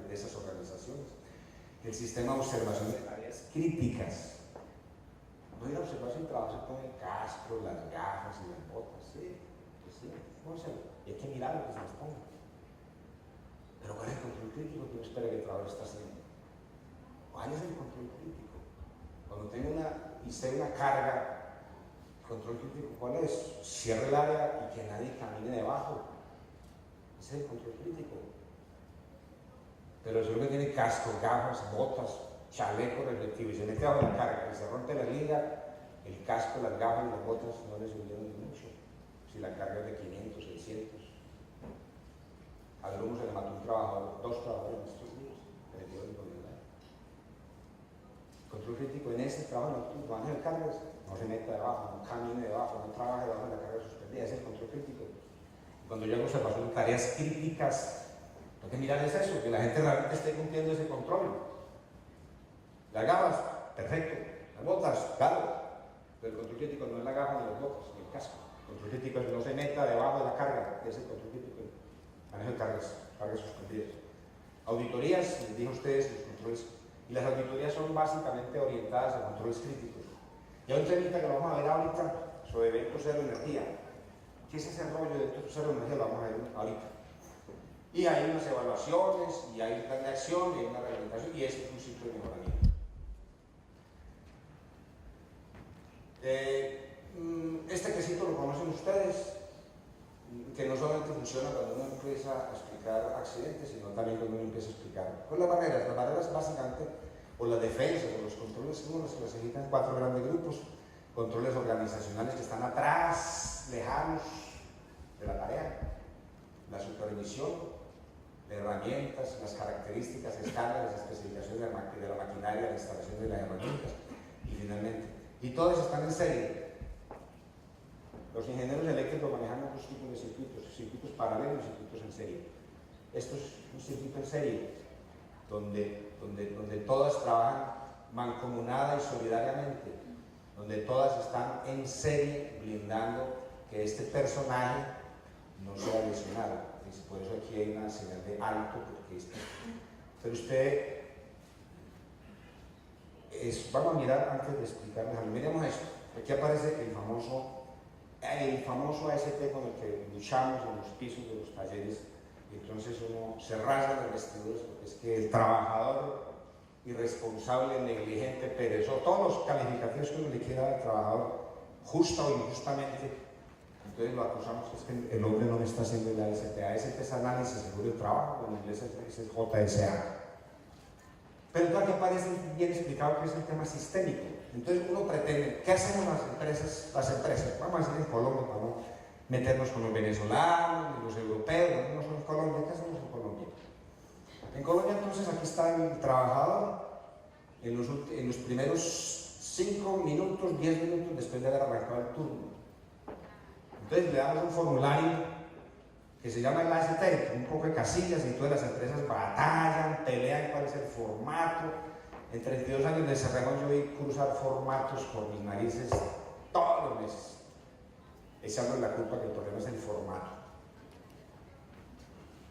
de esas organizaciones. El sistema de observación de tareas críticas. No ir a observar si el trabajo se pone el casco, las gafas y las botas. Sí, pues sí, y hay que mirar lo que se les ponga. Pero ¿cuál es el control crítico que uno espera que el trabajador está haciendo? ¿Cuál es el control crítico? Cuando tengo y sé una carga, el control crítico, ¿cuál es? Cierre el área y que nadie camine debajo. Ese es el control crítico. Pero si uno tiene casco, gafas, botas, chaleco reflectivo y se mete bajo la carga y se rompe la liga, el casco, las gafas y las botas no le subieron ni mucho. Si la carga es de 500, 600. A algunos se le mató un trabajador, 2 trabajadores en estos días, perdió el inconveniente. Control crítico en ese trabajo, no van a hacer cargas, no se meta debajo, no camine debajo, no trabaje debajo de la carga suspendida, ese es el control crítico. Cuando yo hago observación de tareas críticas, lo que mirar es eso, que la gente realmente esté cumpliendo ese control. Las gafas, perfecto. Las botas, claro. Pero el control crítico no es la gafa ni las botas, ni el casco. El control crítico es que no se meta debajo de la carga, ese es el control crítico. Manejo de cargas suspendidas. Auditorías, les dije a ustedes, los controles, y las auditorías son básicamente orientadas a controles críticos. Y hay un temita que lo vamos a ver ahorita sobre eventos cero energía. ¿Qué es ese rollo de eventos cero energía? Lo vamos a ver ahorita. Y hay unas evaluaciones, y hay un plan de acción, y hay una reglamentación, y ese es un ciclo de mejoramiento. Este quesito lo conocen ustedes, que no solamente funciona cuando uno empieza a explicar accidentes, sino también cuando uno empieza a explicar con las barreras básicamente, o las defensas, o los controles, uno los clasifica en 4 grandes grupos: controles organizacionales que están atrás, lejanos de la tarea, la supervisión, las herramientas, las características, estándares, especificaciones de la maquinaria, la instalación de las herramientas, y finalmente, y todas están en serie. Los ingenieros eléctricos manejamos 2 tipos de circuitos paralelos y circuitos en serie. Esto es un circuito en serie, donde todas trabajan mancomunada y solidariamente, donde todas están en serie blindando que este personaje no sea lesionado. Por eso aquí hay una señal de alto, porque pero usted, vamos a mirar antes de explicarles algo. Miremos esto. Aquí aparece el famoso AST con el que luchamos en los pisos de los talleres, y entonces uno se rasga los vestiduras porque es que el trabajador irresponsable, negligente, perezoso, todos los calificativos que uno le quiera dar al trabajador, justa o injustamente, entonces lo acusamos que es que el hombre no le está haciendo el AST. AST es análisis seguro del trabajo, en inglés es el JSA. Pero entonces aquí aparece bien explicado que es el tema sistémico. Entonces uno pretende, ¿qué hacemos las empresas? Vamos a decir en Colombia, para no meternos con los venezolanos, los europeos, no somos Colombia, ¿qué hacemos en Colombia? En Colombia entonces aquí está el trabajador en los primeros 5 minutos, 10 minutos después de haber arrancado el turno. Entonces le damos un formulario que se llama el AST, un poco de casillas, y todas las empresas batallan, pelean cuál es el formato. En 32 años de Cerrejón yo vi cruzar formatos por mis narices todos los meses, echando la culpa que el problema es el formato.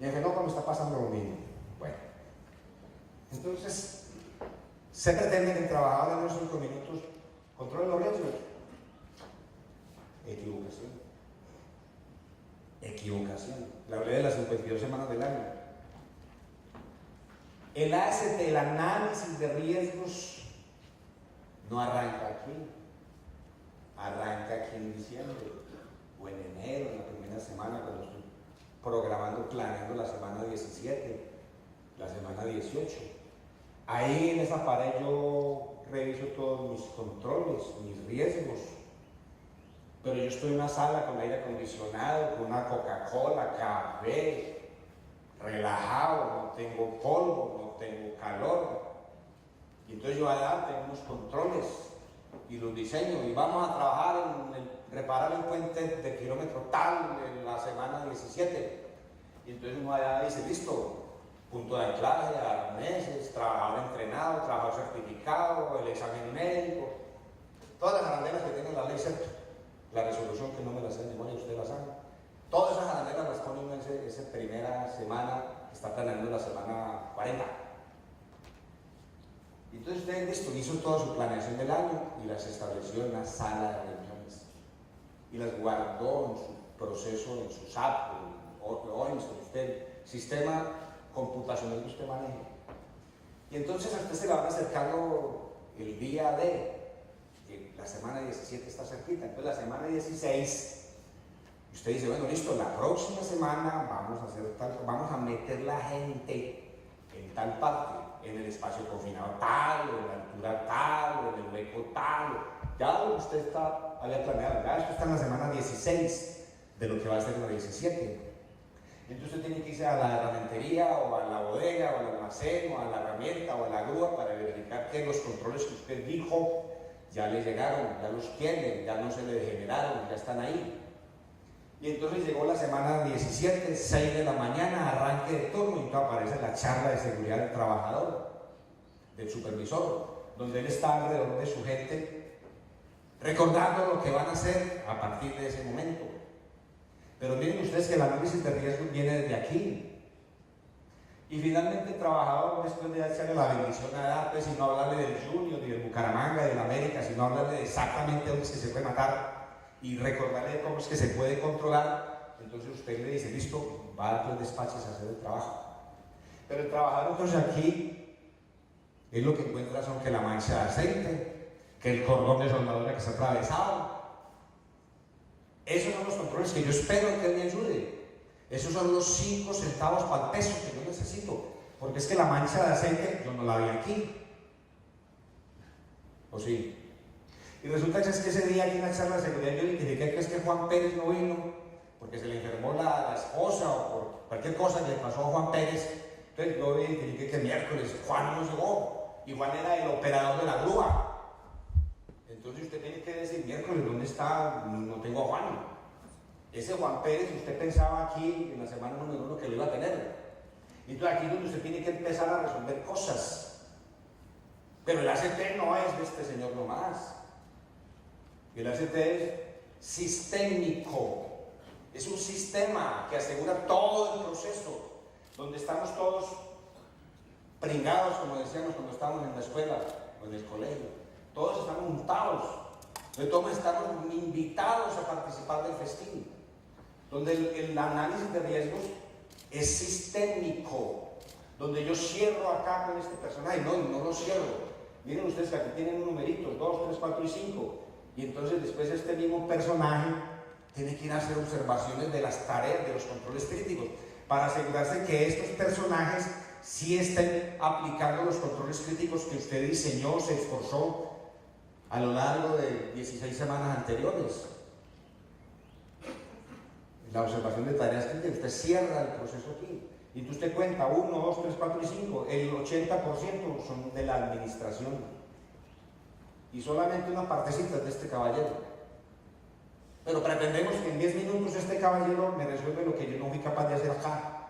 Y en Genova me está pasando lo mismo. Bueno, entonces se pretende que el trabajador en unos 5 minutos controle los riesgos. Equivocación. Le hablé de las 52 semanas del año. El AST, el análisis de riesgos, no arranca aquí. Arranca aquí en diciembre o en enero, en la primera semana, cuando estoy programando, planeando la semana 17, la semana 18. Ahí en esa pared yo reviso todos mis controles, mis riesgos. Pero yo estoy en una sala con aire acondicionado, con una Coca-Cola, café, relajado, no tengo polvo, no tengo calor. Y entonces yo allá tengo unos controles y los diseño, y vamos a trabajar en reparar el puente de kilómetro tal en la semana 17. Y entonces uno allá dice, listo, punto de anclaje a meses, trabajador entrenado, trabajador certificado, el examen médico, todas las arandelas que tiene la ley CERTO. La resolución, que no me la sé de memoria, usted la sabe. Todas esas arandelas las pone uno en esa primera semana, está planeando la semana 40. Y entonces usted listo, hizo toda su planeación del año y las estableció en una sala de reuniones y las guardó en su proceso, en su SAP o en usted, sistema computacional que usted maneje. Y entonces a usted se le van acercando el día de, la semana 17 está cerquita, entonces la semana 16, usted dice, bueno, listo, la próxima semana vamos a hacer tal, vamos a meter la gente en tal parte, en el espacio confinado tal, o en la altura tal, o en el hueco tal, ya lo que usted había planeado, ya esto está en la semana 16 de lo que va a ser en la 17. Entonces usted tiene que irse a la herramentería, o a la bodega, o al almacén, o a la herramienta, o a la grúa para verificar que los controles que usted dijo ya le llegaron, ya los tienen, ya no se le degeneraron, ya están ahí. Y entonces llegó la semana 17, 6 de la mañana, arranque de turno, y entonces aparece la charla de seguridad del trabajador, del supervisor, donde él está alrededor de su gente, recordando lo que van a hacer a partir de ese momento. Pero miren ustedes que el análisis de riesgos viene desde aquí. Y finalmente el trabajador, después de echarle la bendición a Dape, sino hablarle del Junior y del Bucaramanga y del América, sino hablarle de exactamente dónde es que se puede matar y recordarle cómo es que se puede controlar, entonces usted le dice, listo, va a los despachos a hacer el trabajo. Pero el trabajador entonces aquí, es lo que encuentra son que la mancha de aceite, que el cordón de soldadura que está atravesado. Esos son los controles que yo espero que él me ayude. Esos son los 5 centavos para el peso que yo necesito, porque es que la mancha de aceite yo no la vi aquí. ¿O sí? Y resulta que es que ese día aquí en la charla de seguridad yo identifiqué que es que Juan Pérez no vino porque se le enfermó la esposa o por cualquier cosa que le pasó a Juan Pérez. Entonces yo identifiqué que el miércoles Juan no llegó y Juan era el operador de la grúa. Entonces usted tiene que decir, miércoles, ¿dónde está? No tengo a Juan. Ese Juan Pérez, usted pensaba aquí en la semana número 1 que lo iba a tener. Y entonces aquí es donde usted tiene que empezar a resolver cosas. Pero el ACT no es de este señor nomás. El ACT es sistémico. Es un sistema que asegura todo el proceso, donde estamos todos pringados, como decíamos cuando estábamos en la escuela o en el colegio. Todos estamos montados, donde todos estamos invitados a participar del festín, donde el análisis de riesgos es sistémico, donde yo cierro acá con este personaje, no lo cierro. Miren ustedes que aquí tienen numeritos, 2, 3, 4 y 5, y entonces después este mismo personaje tiene que ir a hacer observaciones de las tareas, de los controles críticos, para asegurarse que estos personajes sí estén aplicando los controles críticos que usted diseñó, se esforzó a lo largo de 16 semanas anteriores. La observación de tareas críticas, usted cierra el proceso aquí. Y tú usted cuenta 1, 2, 3, 4 y 5. El 80% son de la administración. Y solamente una partecita es de este caballero. Pero pretendemos que en 10 minutos este caballero me resuelve lo que yo no fui capaz de hacer acá.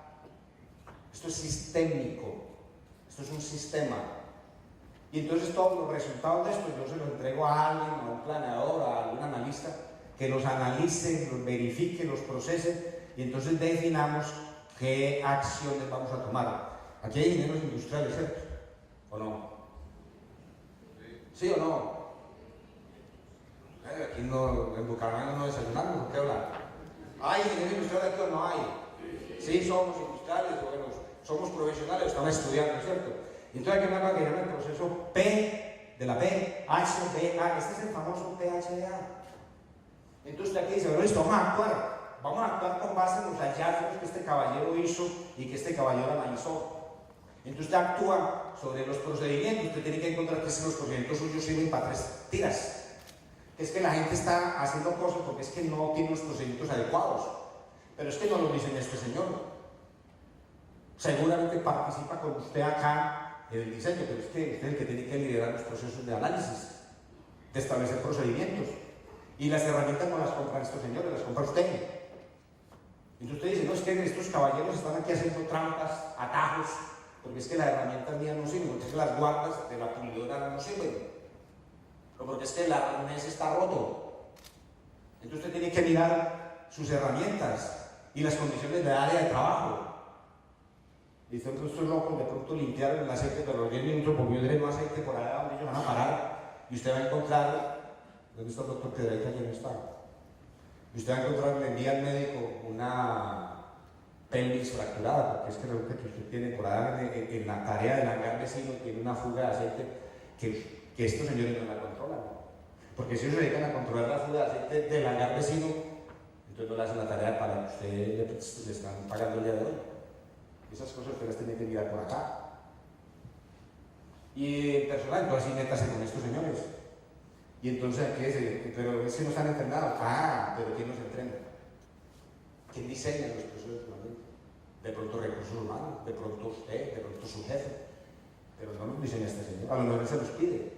Esto es sistémico. Esto es un sistema. Y entonces todos los resultados de esto yo se los entrego a alguien, a un planeador, a algún analista, que los analice, los verifique, los procese, y entonces definamos qué acciones vamos a tomar. Aquí hay ingenieros industriales, ¿cierto? ¿O no? ¿Sí o no? Aquí no, en Bucaramanga no desayunamos, ¿qué hablan? ¿Hay ingenieros industriales aquí o no hay? Sí, somos industriales, bueno, somos profesionales, estamos estudiando, ¿cierto? Entonces hay que hablar que llama el proceso P de la P, H, B, A. Este es el famoso PHA. Entonces aquí dice, bueno, listo, vamos a actuar con base en los hallazgos que este caballero hizo y que este caballero analizó. Entonces usted actúa sobre los procedimientos, usted tiene que encontrar que los procedimientos suyos sirven para 3 tiras. Es que la gente está haciendo cosas porque es que no tiene los procedimientos adecuados. Pero es que no lo diseña este señor. Seguramente participa con usted acá en el diseño, pero es que usted es el que tiene que liderar los procesos de análisis, de establecer procedimientos. Y las herramientas no las compran estos señores, las compra usted. Entonces usted dice, no, es que estos caballeros están aquí haciendo trampas, atajos, porque es que las herramientas mías no sirven, porque es que las guardas de la pulidora no sirven, o porque es que el arnés está roto. Entonces usted tiene que mirar sus herramientas y las condiciones del área de trabajo. Y estos locos de pronto limpiaron el aceite, pero a los 10 minutos volvió el aceite por allá donde ellos van a parar. Y usted va a encontrar, ¿dónde está el doctor Piedrahita? Aquí no está. Y usted va a encontrar, le envía al médico una pelvis fracturada, porque es que lo que usted tiene por allá en la tarea del hangar vecino tiene una fuga de aceite que estos señores no la controlan. Porque si ellos se dedican a controlar la fuga de aceite del hangar vecino, entonces no le hacen la tarea para que usted le están pagando el día de hoy. Esas cosas usted las tiene que mirar por acá. Y personal, entonces así métase con estos señores. Y entonces, pero es que no están entrenados. Ah, pero ¿quién los entrena? ¿Quién diseña los procesos de entrenamiento? De pronto recursos humanos, de pronto usted, de pronto su jefe. Pero no los diseña este señor. A lo mejor él se los pide.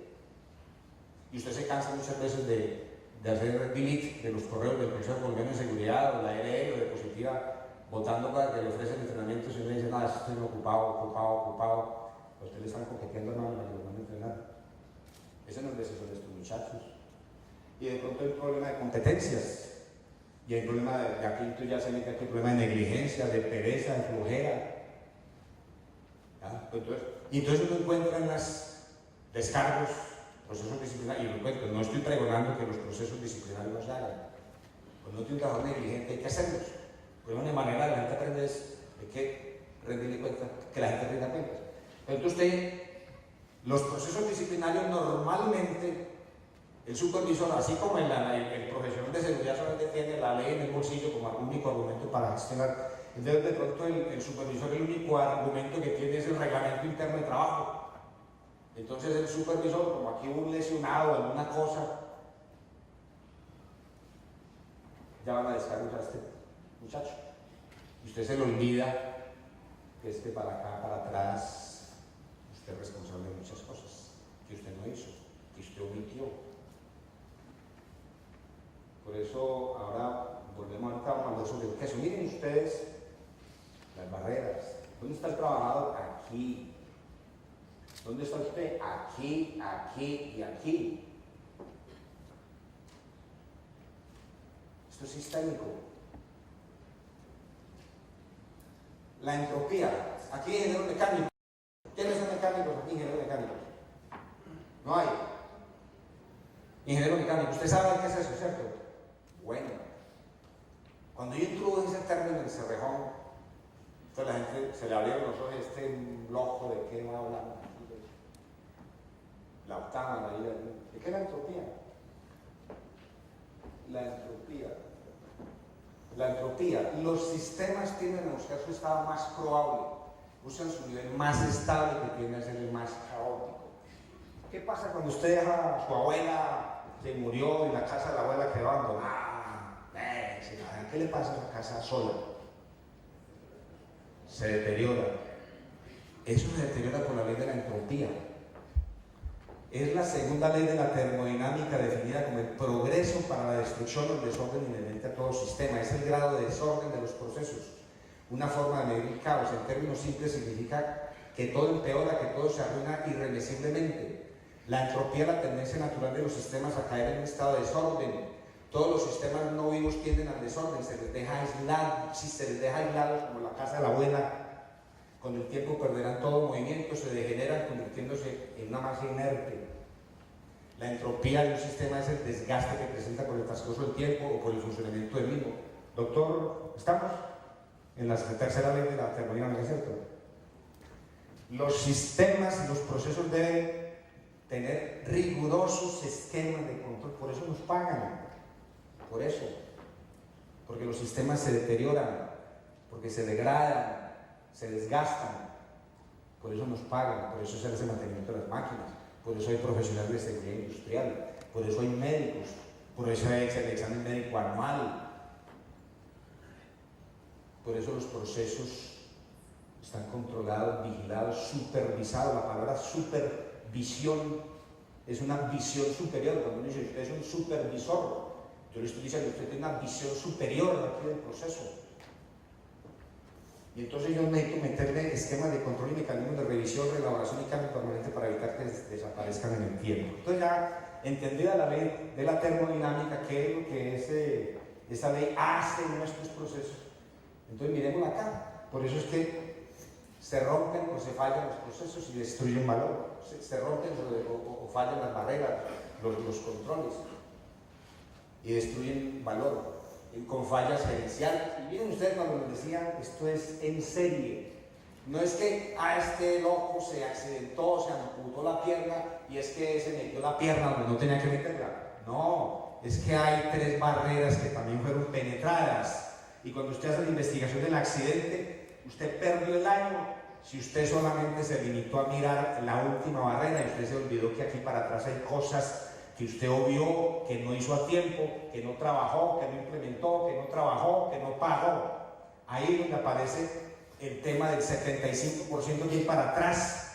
Y usted se cansa muchas veces de hacer delete de los correos del Consejo Colombiano de Seguridad o la ARE o de Positiva, votando para que le ofrecen entrenamiento, y uno dice, nada, estoy ocupado. A usted le están coqueteando nada para que lo van a entrenar. Ese no es el deseo de estos muchachos. Y de pronto hay un problema de competencias. Y hay un problema de aquí ya se mete aquí, un problema de negligencia, de pereza, de flojera. Entonces uno encuentra en los descargos, procesos disciplinarios, y lo encuentro, no estoy pregonando que los procesos disciplinarios no se hagan. Cuando no tiene un trabajo negligente hay que hacerlos. Pero una manera de la gente aprende es de que rendirle cuenta, que la gente rinda cuentas. Entonces usted, los procesos disciplinarios normalmente, el supervisor, así como el profesional de seguridad solamente tiene la ley en el bolsillo como único argumento para gestionar, entonces de pronto el supervisor el único argumento que tiene es el reglamento interno de trabajo. Entonces el supervisor, como aquí hubo un lesionado en una cosa, ya van a descargar a este muchacho. Y usted se le olvida que para acá, para atrás, usted es responsable de muchas cosas que usted no hizo, que usted omitió. Por eso ahora volvemos a hablar sobre el queso. Miren ustedes las barreras. ¿Dónde está el trabajador? Aquí. ¿Dónde está usted? Aquí, aquí y aquí. Esto es sistémico. La entropía. Aquí ingenieros mecánicos. ¿Quiénes son mecánicos? Aquí ingenieros mecánicos. No hay. Ingeniero mecánico. ¿Usted sabe qué es eso, cierto? Bueno. Cuando yo introduje ese término en Cerrejón, entonces la gente se le abrieron los ojos, loco de qué va a hablar. La octava, la vida. ¿De qué es la entropía? La entropía. La entropía. Los sistemas tienden a buscar su estado más probable, buscan su nivel más estable que tiende a ser el más caótico. ¿Qué pasa cuando usted deja a su abuela que murió y la casa de la abuela quedó abandonada? ¿Qué le pasa a la casa sola? Se deteriora. Eso se deteriora por la ley de la entropía. Es la segunda ley de la termodinámica definida como el progreso para la destrucción o el desorden inherente a todo sistema. Es el grado de desorden de los procesos. Una forma de medir el caos, en términos simples, significa que todo empeora, que todo se arruina irreversiblemente. La entropía es la tendencia natural de los sistemas a caer en un estado de desorden. Todos los sistemas no vivos tienden al desorden, se les deja aislados, si se les deja aislados como la casa de la abuela, con el tiempo perderán todo movimiento, se degeneran convirtiéndose en una masa inerte. La entropía de un sistema es el desgaste que presenta por el transcurso del tiempo o por el funcionamiento del mismo. Doctor, ¿estamos? En la tercera ley de la termodinámica, ¿cierto? Los sistemas y los procesos deben tener rigurosos esquemas de control, por eso nos pagan. Por eso, porque los sistemas se deterioran, porque se degradan, se desgastan, por eso nos pagan, por eso se hace el mantenimiento de las máquinas, por eso hay profesionales de seguridad industrial, por eso hay médicos, por eso hay el examen médico anual, por eso los procesos están controlados, vigilados, supervisados. La palabra supervisión es una visión superior. Cuando uno dice usted es un supervisor, yo le estoy diciendo que usted tiene una visión superior aquí del proceso. Y entonces yo necesito meterle esquemas de control y mecanismos de revisión, reelaboración y cambio permanente para evitar que desaparezcan en el tiempo. Entonces ya entendida la ley de la termodinámica, qué es lo que esa ley hace en nuestros procesos. Entonces miremosla acá. Por eso es que se rompen o se fallan los procesos y destruyen valor, se rompen o fallan las barreras, los controles y destruyen valor con fallas gerenciales. Y miren ustedes cuando les decía, esto es en serie. No es que este loco se accidentó, se amputó la pierna y es que se metió la pierna donde no tenía que meterla. No, es que hay 3 barreras que también fueron penetradas. Y cuando usted hace la investigación del accidente, usted perdió el año si usted solamente se limitó a mirar la última barrera y usted se olvidó que aquí para atrás hay cosas que usted obvió, que no hizo a tiempo, que no trabajó, que no implementó, que no trabajó, que no pagó. Ahí es donde aparece el tema del 75% que hay para atrás.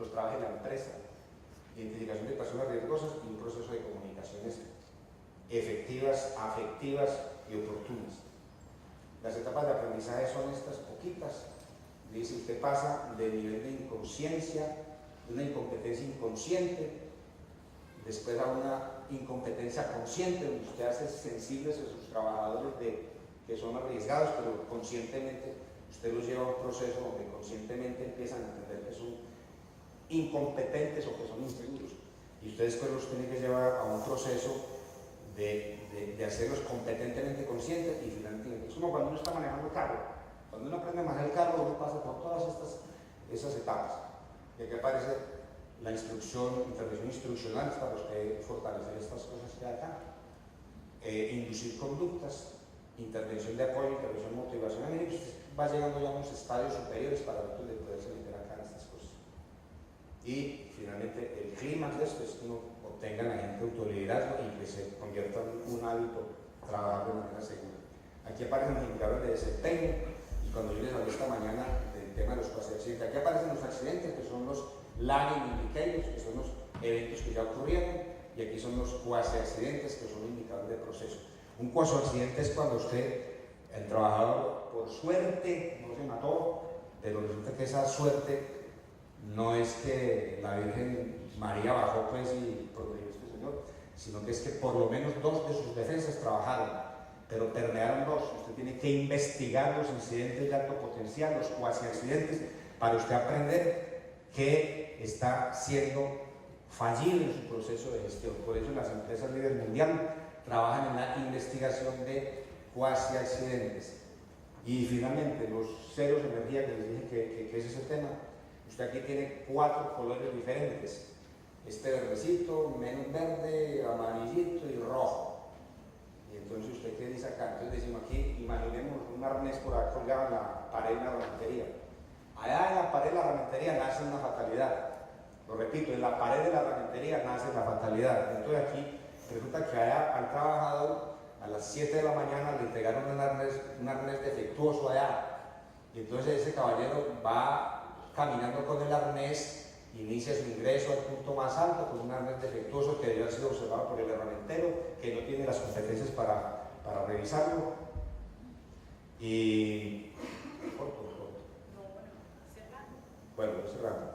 los trabaja la empresa, identificación de personas riesgosas y un proceso de comunicaciones efectivas, afectivas y oportunas. Las etapas de aprendizaje son estas poquitas. Dice, usted pasa del nivel de inconsciencia, de una incompetencia inconsciente, después a una incompetencia consciente, donde usted hace sensibles a sus trabajadores que son arriesgados, pero conscientemente usted los lleva a un proceso donde conscientemente empiezan a entender que son incompetentes o que son inseguros. Y usted después los tiene que llevar a un proceso de hacerlos competentemente conscientes y finalmente. Es como cuando uno está manejando el carro. Cuando uno aprende a manejar el carro, uno pasa por todas esas etapas. Y aquí aparece la intervención instruccional para usted fortalecer estas cosas que hay acá. Inducir conductas, intervención de apoyo, intervención motivacional. Y usted va llegando ya a unos estadios superiores para antes de poderse meter acá en estas cosas. Y finalmente el clímax de esto es que uno obtenga la gente autoliderazgo y que se convierta en un hábito trabajar de manera segura. Aquí aparecen los indicadores de desempeño y cuando yo les hablé esta mañana del tema de los accidentes, aquí aparecen los accidentes que son los lagging indicators, que son los eventos que ya ocurrieron, y aquí son los cuasi accidentes que son indicadores de proceso. Un cuasi accidente es cuando el trabajador por suerte no se mató, pero resulta que esa suerte no es que la Virgen María bajó pues y protegió a este señor, sino que es que por lo menos 2 de sus defensas trabajaron, pero permearon 2. Usted tiene que investigar los incidentes de alto potencial, los cuasi accidentes, para usted aprender que está siendo fallido en su proceso de gestión. Por eso las empresas líderes mundiales trabajan en la investigación de cuasi accidentes. Y finalmente, los ceros de energía que les dije que es ese tema. Usted aquí tiene 4 colores diferentes. Este verdecito, menos verde, amarillito y rojo. Y entonces usted, ¿qué dice acá? Entonces decimos aquí, imaginemos un arnés por acá colgado en la pared de la rametería. Allá en la pared de la rametería nace una fatalidad. Lo repito, en la pared de la rametería nace la fatalidad. Entonces aquí resulta que allá al trabajador a las 7 de la mañana le entregaron un arnés defectuoso allá. Y entonces ese caballero va caminando con el arnés, inicia su ingreso al punto más alto con un arnés defectuoso que debe haber sido observado por el herramientero, que no tiene las competencias para revisarlo. Y... corto. Bueno, cerrando.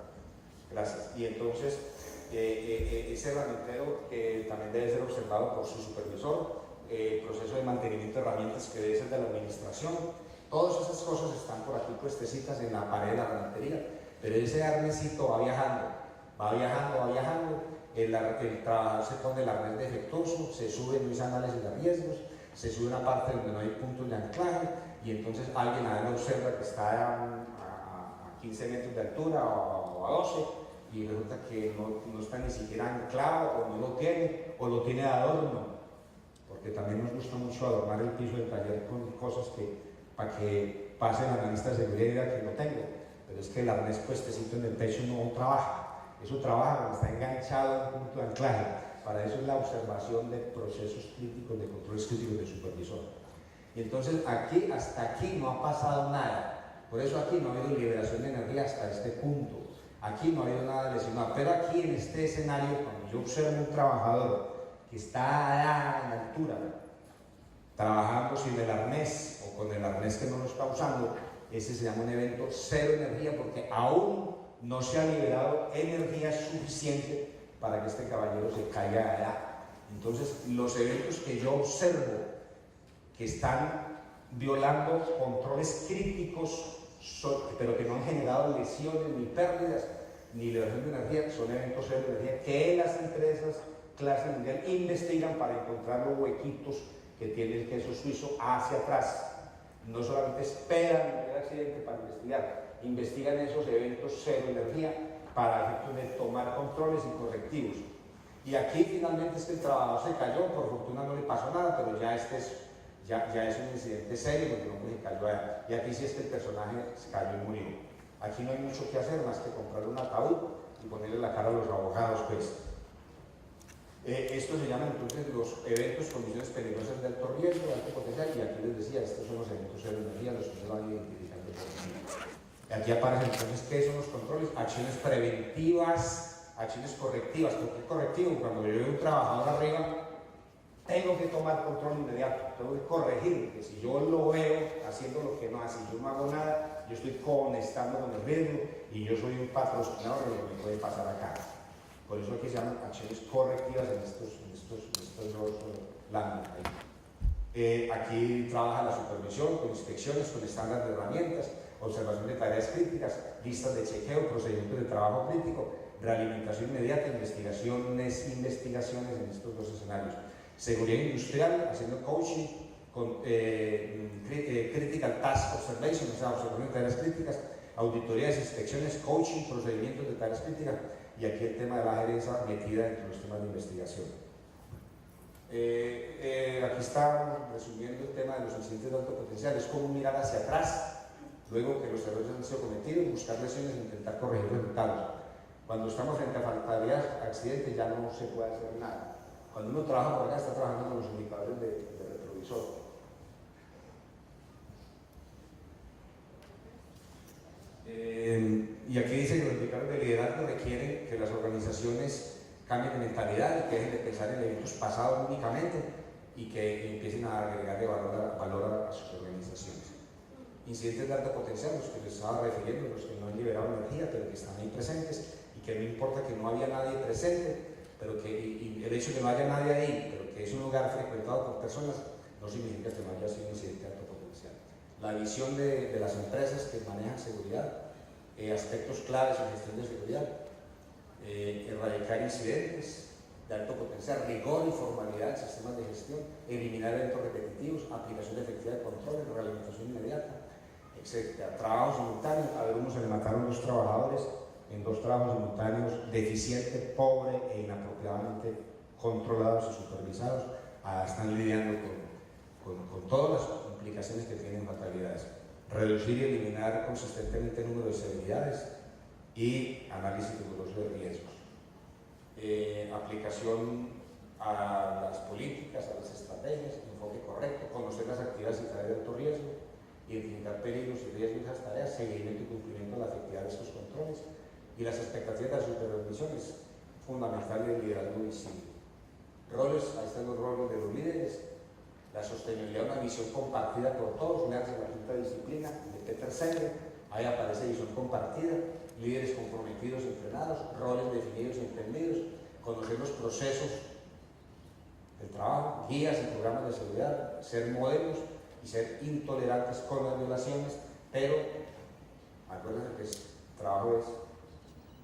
Gracias. Y entonces, ese herramientero también debe ser observado por su supervisor, proceso de mantenimiento de herramientas que debe ser de la administración. Todas esas cosas están por aquí puestecitas en la pared de la herramientería, pero ese arnesito va viajando, el trabajador se pone el arnés defectuoso, se sube, no hizo análisis de riesgos, se sube una parte donde no hay puntos de anclaje y entonces alguien además observa que está a 15 metros de altura o a 12 y resulta que no está ni siquiera anclado o no lo tiene o lo tiene de adorno, porque también nos gusta mucho adornar el piso del taller con cosas para que pase el analista de seguridad que no tengo, pero es que el arnés puestecito en el pecho no trabaja, eso trabaja cuando está enganchado a un punto de anclaje. Para eso es la observación de procesos críticos, de controles críticos de supervisor. Y entonces aquí, hasta aquí no ha pasado nada, por eso aquí no ha habido liberación de energía hasta este punto, aquí no ha habido nada lesionado, pero aquí en este escenario, cuando yo observo un trabajador que está allá en altura, trabajando sin el arnés o con el arnés que no lo está usando, ese se llama un evento cero energía porque aún no se ha liberado energía suficiente para que este caballero se caiga allá. Entonces, los eventos que yo observo que están violando controles críticos, pero que no han generado lesiones ni pérdidas ni liberación de energía, son eventos cero de energía que las empresas clase mundial investigan para encontrar los huequitos que tiene el queso suizo hacia atrás. No solamente esperan el accidente para investigan esos eventos cero energía para efectos de tomar controles y correctivos. Y aquí finalmente es que el trabajador se cayó, por fortuna no le pasó nada, pero ya es un incidente serio porque el hombre se cayó allá. Y aquí sí es que el personaje se cayó y murió. Aquí no hay mucho que hacer más que comprar un ataúd y ponerle la cara a los abogados, pues. Esto se llama entonces los eventos, condiciones peligrosas de alto riesgo, de alto potencial, y aquí les decía, estos son los eventos de energía, los que se van identificando. Aquí aparecen entonces qué son los controles, acciones preventivas, acciones correctivas. ¿Por qué correctivo? Cuando yo veo un trabajador arriba, tengo que tomar control inmediato, tengo que corregir, porque si yo lo veo haciendo lo que no hace, si yo no hago nada, yo estoy conectando con el riesgo y yo soy un patrocinador de lo que puede pasar acá. Por eso aquí se llaman acciones correctivas en estos dos láminas. Aquí trabaja la supervisión con inspecciones, con estándares de herramientas, observación de tareas críticas, listas de chequeo, procedimientos de trabajo crítico, realimentación inmediata, investigaciones en estos dos escenarios. Seguridad industrial, haciendo coaching, con critical task observation, o sea, observación de tareas críticas, auditorías, inspecciones, coaching, procedimientos de tareas críticas, y aquí el tema de la gerencia metida entre los temas de investigación. Aquí está resumiendo el tema de los incidentes de alto potencial. Es como mirar hacia atrás, luego que los errores han sido cometidos, buscar lesiones e intentar corregir resultados. Cuando estamos frente a fatalidades, accidentes, ya no se puede hacer nada. Cuando uno trabaja por acá, está trabajando con los indicadores de retrovisor. Y aquí dice que los indicadores de liderazgo requieren que las organizaciones cambien de mentalidad y que dejen de pensar en eventos pasados únicamente y que empiecen a agregarle valor a sus organizaciones. Incidentes de alto potencial, los que les estaba refiriendo, los que no han liberado energía, pero que están ahí presentes y que no importa que no había nadie presente, pero que y el hecho de que no haya nadie ahí, pero que es un lugar frecuentado por personas, no significa que no haya sido un incidente de alto potencial. La visión de las empresas que manejan seguridad, aspectos claves en gestión de seguridad, erradicar incidentes de alto potencial, rigor y formalidad en sistemas de gestión, eliminar eventos repetitivos, aplicación efectiva de controles, realimentación inmediata, etc. Trabajo simultáneo. A ver, uno se le mataron 2 trabajadores en 2 trabajos simultáneos, deficiente, pobre e inapropiadamente controlados y supervisados. Están lidiando con todas las implicaciones que tienen fatalidades. Reducir y eliminar consistentemente el número de severidades y análisis riguroso de riesgos. Aplicación a las políticas, a las estrategias, enfoque correcto, conocer las actividades y tareas de alto riesgo, identificar peligros y riesgos de esas tareas, seguimiento y cumplimiento de la efectividad de estos controles y las expectativas de la supervisión es fundamental del liderazgo visible. Roles, ahí están los roles de los líderes, la sostenibilidad, una visión compartida por todos, la quinta disciplina de Peter Senge, ahí aparece visión compartida, líderes comprometidos, entrenados, roles definidos y entendidos, conocer los procesos del trabajo, guías y programas de seguridad, ser modelos y ser intolerantes con las violaciones, pero acuérdense que el trabajo es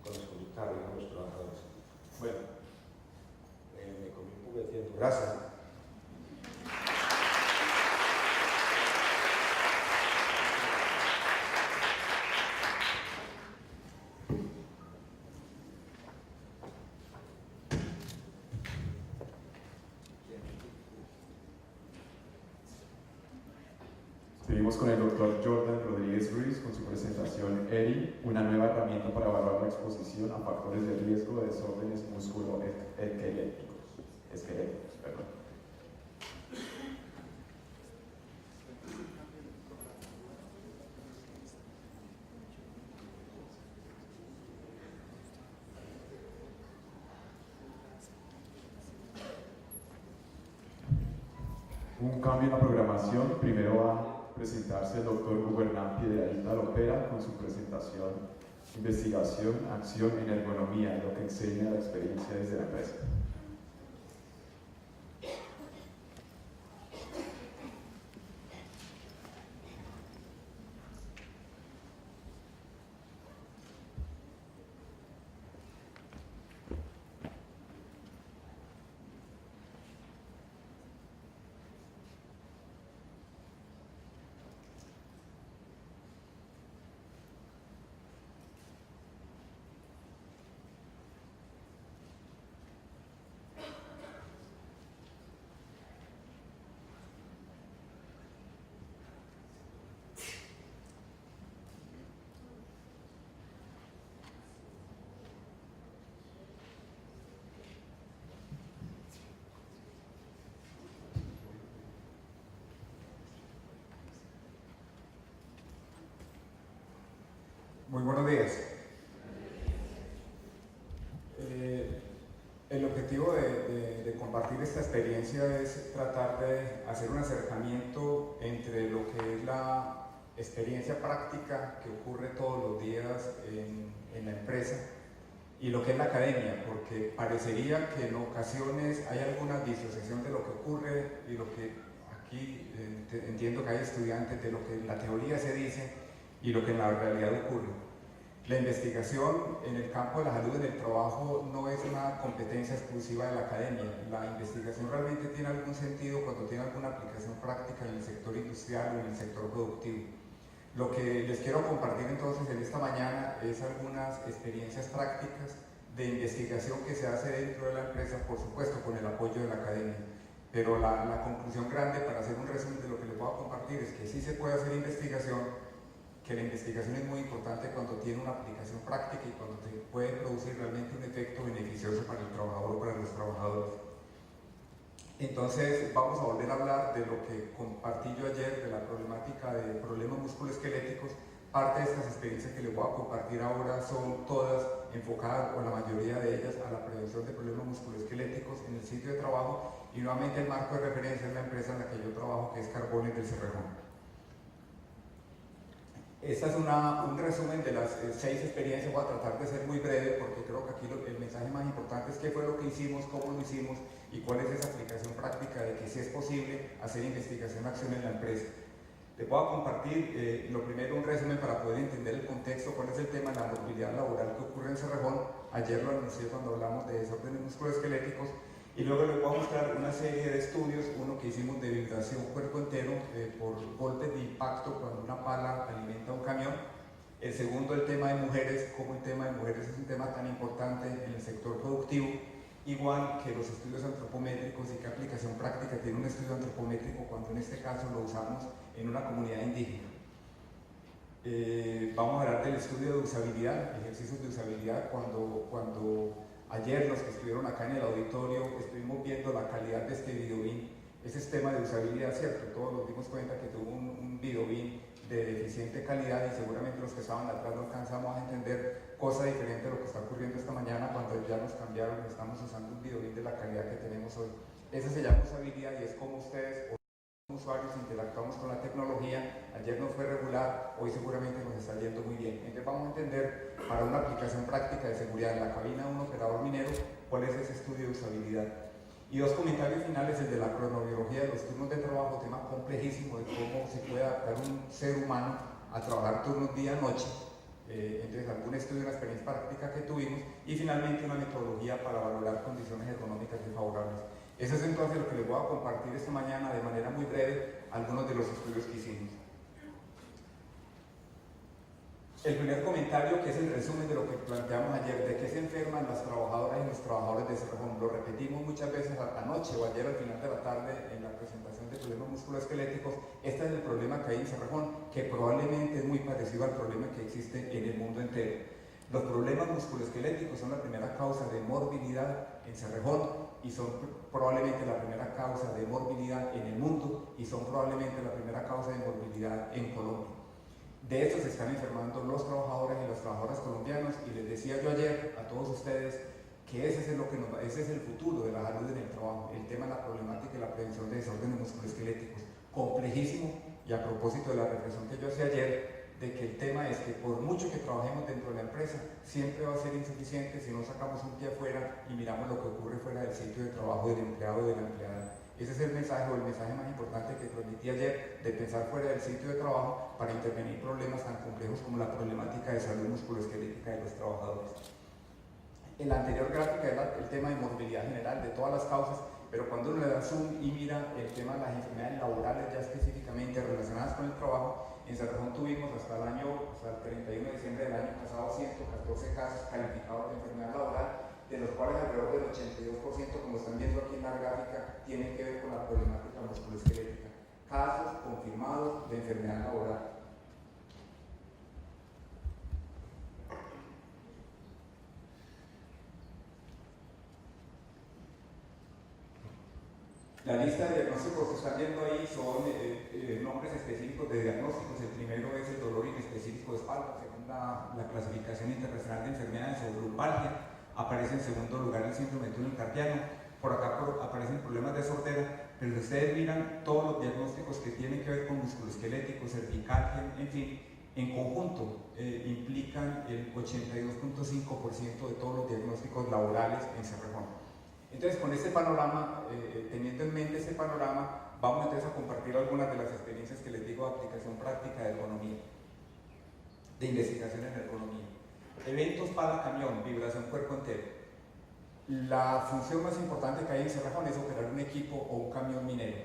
con las conductas de los trabajadores. Bueno, me comí un poco de tiempo, gracias. Seguimos con el doctor Jordan Rodríguez Ruiz con su presentación ERI, una nueva herramienta para evaluar la exposición a factores de riesgo de desórdenes musculoesqueléticos. Un cambio en la programación. Primero va a presentarse el doctor Gubernán Piedrahita Lopera con su presentación Investigación, Acción en Ergonomía, lo que enseña la experiencia desde la empresa. Muy buenos días. El objetivo de compartir esta experiencia es tratar de hacer un acercamiento entre lo que es la experiencia práctica que ocurre todos los días en la empresa y lo que es la academia, porque parecería que en ocasiones hay alguna disociación de lo que ocurre y lo que aquí entiendo que hay estudiantes de lo que en la teoría se dice y lo que en la realidad ocurre. La investigación en el campo de la salud en el trabajo no es una competencia exclusiva de la academia. La investigación realmente tiene algún sentido cuando tiene alguna aplicación práctica en el sector industrial o en el sector productivo. Lo que les quiero compartir entonces en esta mañana es algunas experiencias prácticas de investigación que se hace dentro de la empresa, por supuesto con el apoyo de la academia. Pero la conclusión grande, para hacer un resumen de lo que les voy a compartir, es que sí se puede hacer investigación, que la investigación es muy importante cuando tiene una aplicación práctica y cuando te puede producir realmente un efecto beneficioso para el trabajador o para los trabajadores. Entonces vamos a volver a hablar de lo que compartí yo ayer, de la problemática de problemas musculoesqueléticos. Parte de estas experiencias que les voy a compartir ahora son todas enfocadas, o la mayoría de ellas, a la prevención de problemas musculoesqueléticos en el sitio de trabajo, y nuevamente el marco de referencia es la empresa en la que yo trabajo, que es Carbones del Cerrejón. Este es un resumen de las 6 experiencias. Voy a tratar de ser muy breve porque creo que aquí el mensaje más importante es qué fue lo que hicimos, cómo lo hicimos y cuál es esa aplicación práctica de que sí es posible hacer investigación-acción en la empresa. Les voy a compartir lo primero un resumen para poder entender el contexto, cuál es el tema de la movilidad laboral que ocurre en Cerrejón. Ayer lo anuncié cuando hablamos de desórdenes musculoesqueléticos. Y luego les voy a mostrar una serie de estudios, uno que hicimos de vibración cuerpo entero por golpes de impacto cuando una pala alimenta un camión. El segundo, el tema de mujeres, cómo el tema de mujeres es un tema tan importante en el sector productivo, igual que los estudios antropométricos y qué aplicación práctica tiene un estudio antropométrico cuando en este caso lo usamos en una comunidad indígena. Vamos a hablar del estudio de usabilidad, ejercicios de usabilidad, cuando ayer los que estuvieron acá en el auditorio estuvimos viendo la calidad de este videobeam. Ese es tema de usabilidad, ¿cierto? Todos nos dimos cuenta que tuvo un videobeam de deficiente calidad y seguramente los que estaban atrás no alcanzamos a entender cosa diferente de lo que está ocurriendo esta mañana cuando ya nos cambiaron y estamos usando un videobeam de la calidad que tenemos hoy. Ese se llama usabilidad y es como ustedes usuarios interactuamos con la tecnología. Ayer no fue regular, hoy seguramente nos está yendo muy bien. Entonces vamos a entender para una aplicación práctica de seguridad en la cabina de un operador minero cuál es ese estudio de usabilidad. Y 2 comentarios finales, el de la cronobiología de los turnos de trabajo, tema complejísimo de cómo se puede adaptar un ser humano a trabajar turnos día-noche. Entonces algún estudio, una experiencia práctica que tuvimos, y finalmente una metodología para valorar condiciones económicas desfavorables. Eso es entonces lo que les voy a compartir esta mañana de manera muy breve, algunos de los estudios que hicimos. El primer comentario, que es el resumen de lo que planteamos ayer, de qué se enferman las trabajadoras y los trabajadores de Cerrejón. Lo repetimos muchas veces anoche o ayer al final de la tarde en la presentación de problemas musculoesqueléticos. Este es el problema que hay en Cerrejón, que probablemente es muy parecido al problema que existe en el mundo entero. Los problemas musculoesqueléticos son la primera causa de morbilidad en Cerrejón y son probablemente la primera causa de morbilidad en el mundo y son probablemente la primera causa de morbilidad en Colombia. De eso se están enfermando los trabajadores y las trabajadoras colombianos, y les decía yo ayer a todos ustedes que ese es el futuro de la salud en el trabajo, el tema de la problemática y la prevención de desórdenes musculoesqueléticos. Complejísimo, y a propósito de la reflexión que yo hacía ayer, de que el tema es que por mucho que trabajemos dentro de la empresa, siempre va a ser insuficiente si no sacamos un pie afuera y miramos lo que ocurre fuera del sitio de trabajo del empleado o de la empleada. Ese es el mensaje, o el mensaje más importante que transmití ayer, de pensar fuera del sitio de trabajo para intervenir problemas tan complejos como la problemática de salud musculoesquelética de los trabajadores. En la anterior gráfica era el tema de morbilidad general de todas las causas, pero cuando uno le da zoom y mira el tema de las enfermedades laborales ya específicamente relacionadas con el trabajo, en Cerrejón tuvimos hasta el 31 de diciembre del año pasado 114 casos calificados de enfermedad laboral, de los cuales alrededor del 82%, como están viendo aquí en la gráfica, tienen que ver con la problemática musculoesquelética. Casos confirmados de enfermedad laboral. La lista de diagnósticos que están viendo ahí son nombres específicos de diagnósticos. El primero es el dolor inespecífico de espalda, según la clasificación internacional de enfermedades o lumbalgia. Aparece en segundo lugar el síndrome de túnel carpiano. Por acá aparecen problemas de sordera, pero si ustedes miran todos los diagnósticos que tienen que ver con musculoesquelético, cervical, en fin, en conjunto implican el 82.5% de todos los diagnósticos laborales en Cerrejón. Entonces, con este panorama, teniendo en mente este panorama, vamos entonces a compartir algunas de las experiencias que les digo de aplicación práctica de ergonomía, de investigación en ergonomía. Eventos para camión, vibración cuerpo entero. La función más importante que hay en Cerrejón es operar un equipo o un camión minero.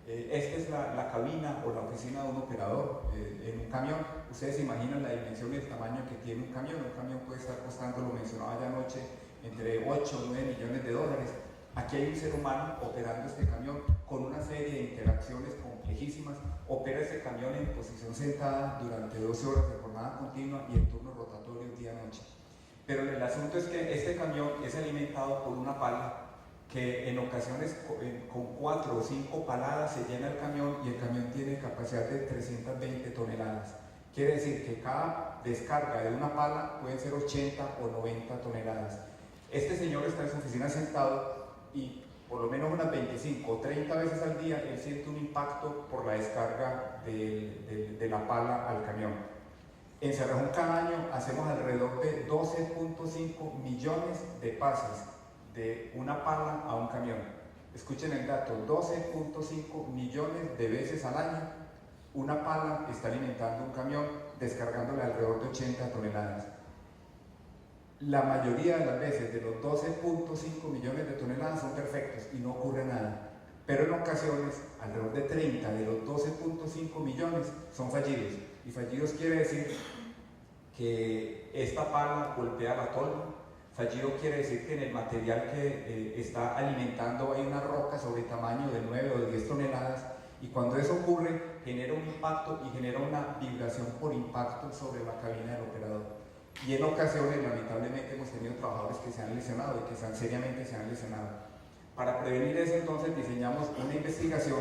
Esta es la cabina o la oficina de un operador en un camión. Ustedes se imaginan la dimensión y el tamaño que tiene un camión. Un camión puede estar costando, lo mencionaba ya anoche, entre 8 o 9 millones de dólares. Aquí hay un ser humano operando este camión con una serie de interacciones complejísimas. Opera este camión en posición sentada durante 12 horas de jornada continua y en turnos rotatorios día-noche. Pero el asunto es que este camión es alimentado por una pala que en ocasiones con 4 o 5 paladas se llena el camión y el camión tiene capacidad de 320 toneladas. Quiere decir que cada descarga de una pala pueden ser 80 o 90 toneladas. Este señor está en su oficina sentado y por lo menos unas 25 o 30 veces al día él siente un impacto por la descarga de la pala al camión. En Cerrejón cada año hacemos alrededor de 12.5 millones de pases de una pala a un camión. Escuchen el dato, 12.5 millones de veces al año una pala está alimentando un camión descargándole alrededor de 80 toneladas. La mayoría de las veces de los 12.5 millones de toneladas son perfectos y no ocurre nada, pero en ocasiones alrededor de 30 de los 12.5 millones son fallidos, y fallidos quiere decir que esta pala golpea la tolva. Fallido quiere decir que en el material que está alimentando hay una roca sobre tamaño de 9 o de 10 toneladas, y cuando eso ocurre genera un impacto y genera una vibración por impacto sobre la cabina del operador. Y en ocasiones, lamentablemente, hemos tenido trabajadores que se han lesionado y que seriamente se han lesionado. Para prevenir eso, entonces, diseñamos una investigación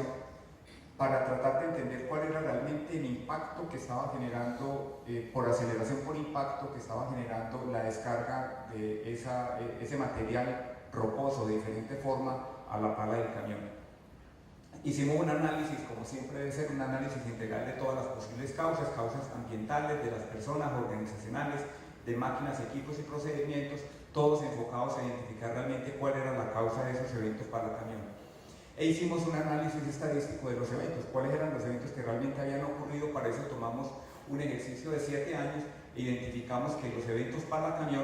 para tratar de entender cuál era realmente el impacto que estaba generando, por aceleración por impacto, que estaba generando la descarga de ese material rocoso de diferente forma a la pala del camión. Hicimos un análisis, como siempre debe ser, un análisis integral de todas las posibles causas ambientales, de las personas, organizacionales, de máquinas, equipos y procedimientos, todos enfocados a identificar realmente cuál era la causa de esos eventos para el camión. E hicimos un análisis estadístico de los eventos, cuáles eran los eventos que realmente habían ocurrido. Para eso tomamos un ejercicio de 7 años e identificamos que los eventos para camión,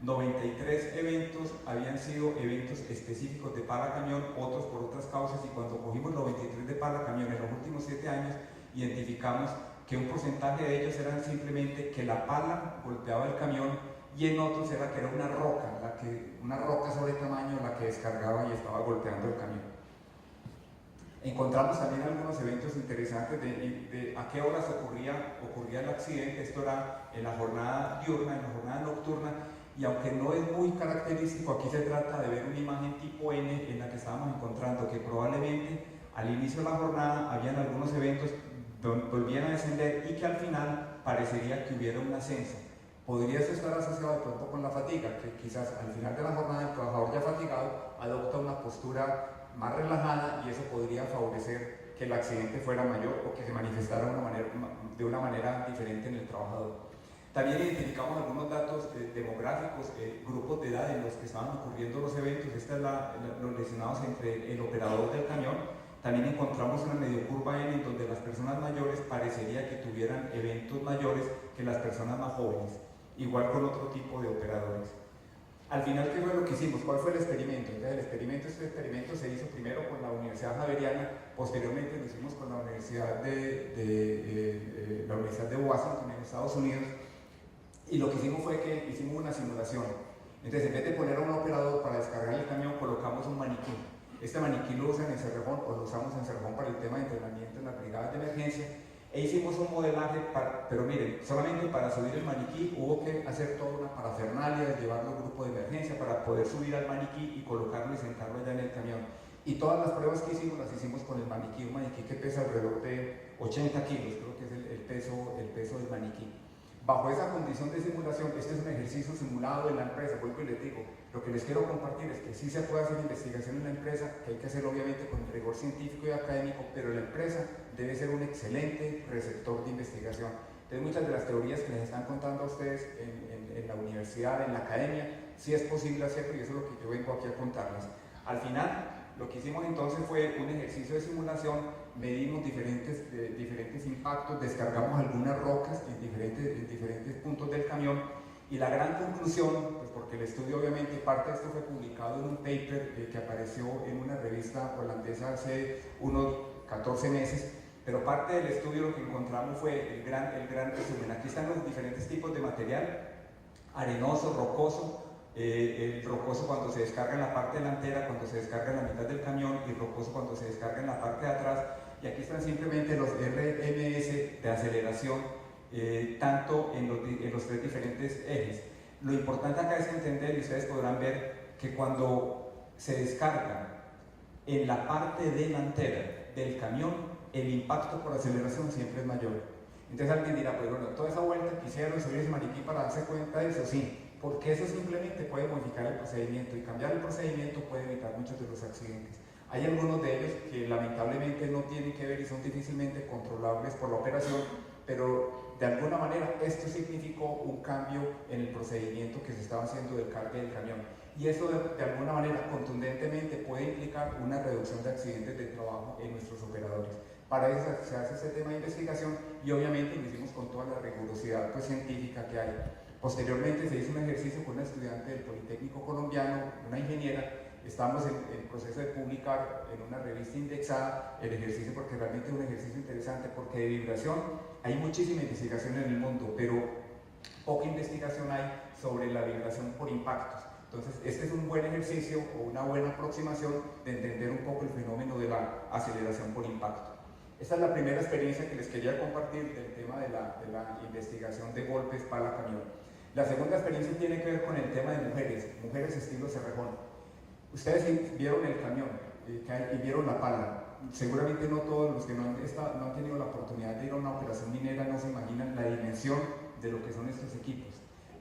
93 eventos habían sido eventos específicos de para camión, otros por otras causas, y cuando cogimos los 23 de para camión en los últimos 7 años, identificamos que un porcentaje de ellos eran simplemente que la pala golpeaba el camión, y en otros era que era una roca sobre tamaño la que descargaba y estaba golpeando el camión. Encontramos también algunos eventos interesantes de a qué horas ocurría el accidente. Esto era en la jornada diurna, en la jornada nocturna, y aunque no es muy característico, aquí se trata de ver una imagen tipo N en la que estábamos encontrando que probablemente al inicio de la jornada habían algunos eventos donde volvían a descender y que al final parecería que hubiera un ascenso. Podría eso estar asociado de pronto con la fatiga, que quizás al final de la jornada el trabajador ya fatigado adopta una postura más relajada, y eso podría favorecer que el accidente fuera mayor o que se manifestara de una manera diferente en el trabajador. También identificamos algunos datos demográficos, grupos de edad en los que estaban ocurriendo los eventos. Esta es los lesionados entre el operador del camión. También encontramos una medio curva N en donde las personas mayores parecería que tuvieran eventos mayores que las personas más jóvenes, igual con otro tipo de operadores. Al final, ¿qué fue lo que hicimos? ¿Cuál fue el experimento? Entonces, este experimento se hizo primero con la Universidad Javeriana, posteriormente lo hicimos con la Universidad de Washington en Estados Unidos, y lo que hicimos fue que hicimos una simulación. Entonces, en vez de poner a un operador para descargar el camión, colocamos un maniquí. Este maniquí lo usan en Cerrejón, o lo usamos en Cerrejón para el tema de entrenamiento en las brigadas de emergencia, e hicimos un modelaje, pero miren, solamente para subir el maniquí hubo que hacer toda una parafernalia, llevarlo al grupo de emergencia para poder subir al maniquí y colocarlo y sentarlo allá en el camión. Y todas las pruebas que hicimos las hicimos con el maniquí, un maniquí que pesa alrededor de 80 kilos, creo que es el peso del maniquí. Bajo esa condición de simulación, este es un ejercicio simulado en la empresa, vuelvo y les digo, lo que les quiero compartir es que sí se puede hacer investigación en la empresa, que hay que hacerlo obviamente con el rigor científico y académico, pero la empresa debe ser un excelente receptor de investigación. Entonces muchas de las teorías que les están contando a ustedes en la universidad, en la academia, sí es posible hacerlo y eso es lo que yo vengo aquí a contarles. Al final, lo que hicimos entonces fue un ejercicio de simulación, medimos diferentes impactos, descargamos algunas rocas en diferentes puntos del camión y la gran conclusión, pues porque el estudio obviamente, parte de esto fue publicado en un paper que apareció en una revista holandesa hace unos 14 meses, pero parte del estudio lo que encontramos fue el gran resumen. Aquí están los diferentes tipos de material, arenoso, rocoso, el rocoso cuando se descarga en la parte delantera, cuando se descarga en la mitad del camión, y el rocoso cuando se descarga en la parte de atrás. Y aquí están simplemente los RMS de aceleración, tanto en los tres diferentes ejes. Lo importante acá es entender, y ustedes podrán ver, que cuando se descarga en la parte delantera del camión, el impacto por aceleración siempre es mayor. Entonces alguien dirá, pues bueno, toda esa vuelta que hicieron, subir ese maniquí para darse cuenta de eso, sí, porque eso simplemente puede modificar el procedimiento y cambiar el procedimiento puede evitar muchos de los accidentes. Hay algunos de ellos que lamentablemente no tienen que ver y son difícilmente controlables por la operación, pero de alguna manera esto significó un cambio en el procedimiento que se estaba haciendo del cargue del camión. Y eso de alguna manera contundentemente puede implicar una reducción de accidentes de trabajo en nuestros operadores. Para eso se hace este tema de investigación y obviamente lo hicimos con toda la rigurosidad científica que hay. Posteriormente se hizo un ejercicio con una estudiante del Politécnico Colombiano, una ingeniera. Estamos en proceso de publicar en una revista indexada el ejercicio porque realmente es un ejercicio interesante, porque de vibración hay muchísima investigación en el mundo, pero poca investigación hay sobre la vibración por impactos. Entonces este es un buen ejercicio o una buena aproximación de entender un poco el fenómeno de la aceleración por impacto. Esta es la primera experiencia que les quería compartir del tema de la investigación de golpes para camión. La segunda experiencia tiene que ver con el tema de mujeres estilo Cerrejón. Ustedes vieron el camión y vieron la pala. Seguramente no todos los que no han tenido la oportunidad de ir a una operación minera no se imaginan la dimensión de lo que son estos equipos.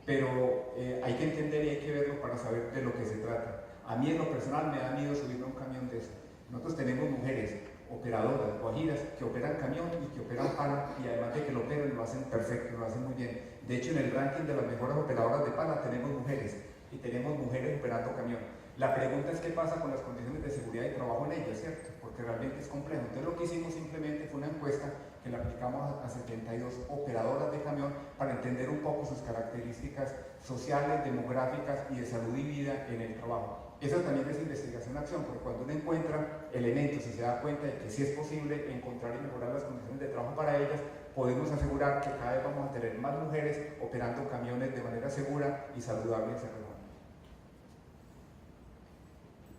Pero hay que entender y hay que verlo para saber de lo que se trata. A mí en lo personal me da miedo subirme a un camión de eso. Nosotros tenemos mujeres operadoras, guajiras, que operan camión y que operan pala, y además de que lo operan, lo hacen perfecto, lo hacen muy bien. De hecho, en el ranking de las mejores operadoras de pala tenemos mujeres, y tenemos mujeres operando camión. La pregunta es qué pasa con las condiciones de seguridad y trabajo en ellas, ¿cierto? Porque realmente es complejo. Entonces lo que hicimos simplemente fue una encuesta que la aplicamos a 72 operadoras de camión para entender un poco sus características sociales, demográficas y de salud y vida en el trabajo. Eso también es investigación-acción, porque cuando uno encuentra elementos y se da cuenta de que sí es posible encontrar y mejorar las condiciones de trabajo para ellas, podemos asegurar que cada vez vamos a tener más mujeres operando camiones de manera segura y saludable en Cerrejón.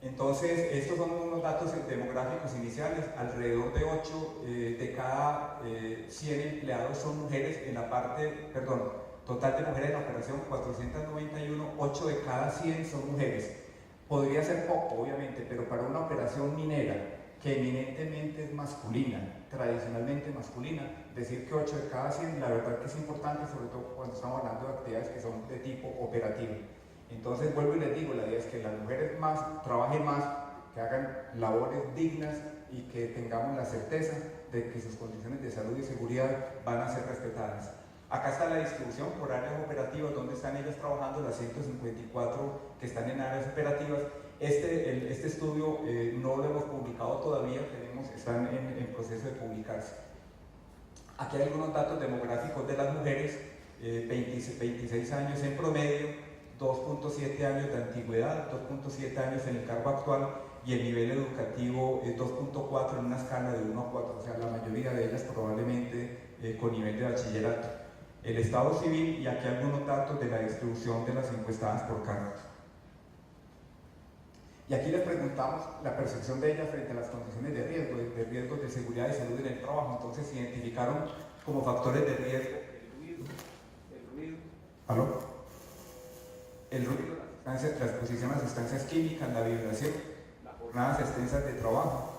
Entonces, estos son unos datos demográficos iniciales. Alrededor de 8 de cada 100 empleados son mujeres en la parte, total de mujeres en la operación 491, 8 de cada 100 son mujeres. Podría ser poco, obviamente, pero para una operación minera que eminentemente es masculina, tradicionalmente masculina, decir que 8 de cada 100, la verdad que es importante, sobre todo cuando estamos hablando de actividades que son de tipo operativo. Entonces vuelvo y les digo, la idea es que las mujeres trabajen más, que hagan labores dignas y que tengamos la certeza de que sus condiciones de salud y seguridad van a ser respetadas. Acá está la distribución por áreas operativas, donde están ellas trabajando, las 154 que están en áreas operativas. Este estudio no lo hemos publicado todavía, están en proceso de publicarse. Aquí hay algunos datos demográficos de las mujeres, 26 años en promedio, 2.7 años de antigüedad, 2.7 años en el cargo actual, y el nivel educativo es 2.4 en una escala de 1 a 4, o sea, la mayoría de ellas probablemente con nivel de bachillerato. El estado civil, y aquí algunos datos de la distribución de las encuestadas por cargos. Y aquí les preguntamos la percepción de ellas frente a las condiciones de riesgos de seguridad y salud en el trabajo. Entonces se identificaron como factores de riesgo el ruido, la exposición a sustancias químicas, la vibración, la jornadas extensas de trabajo.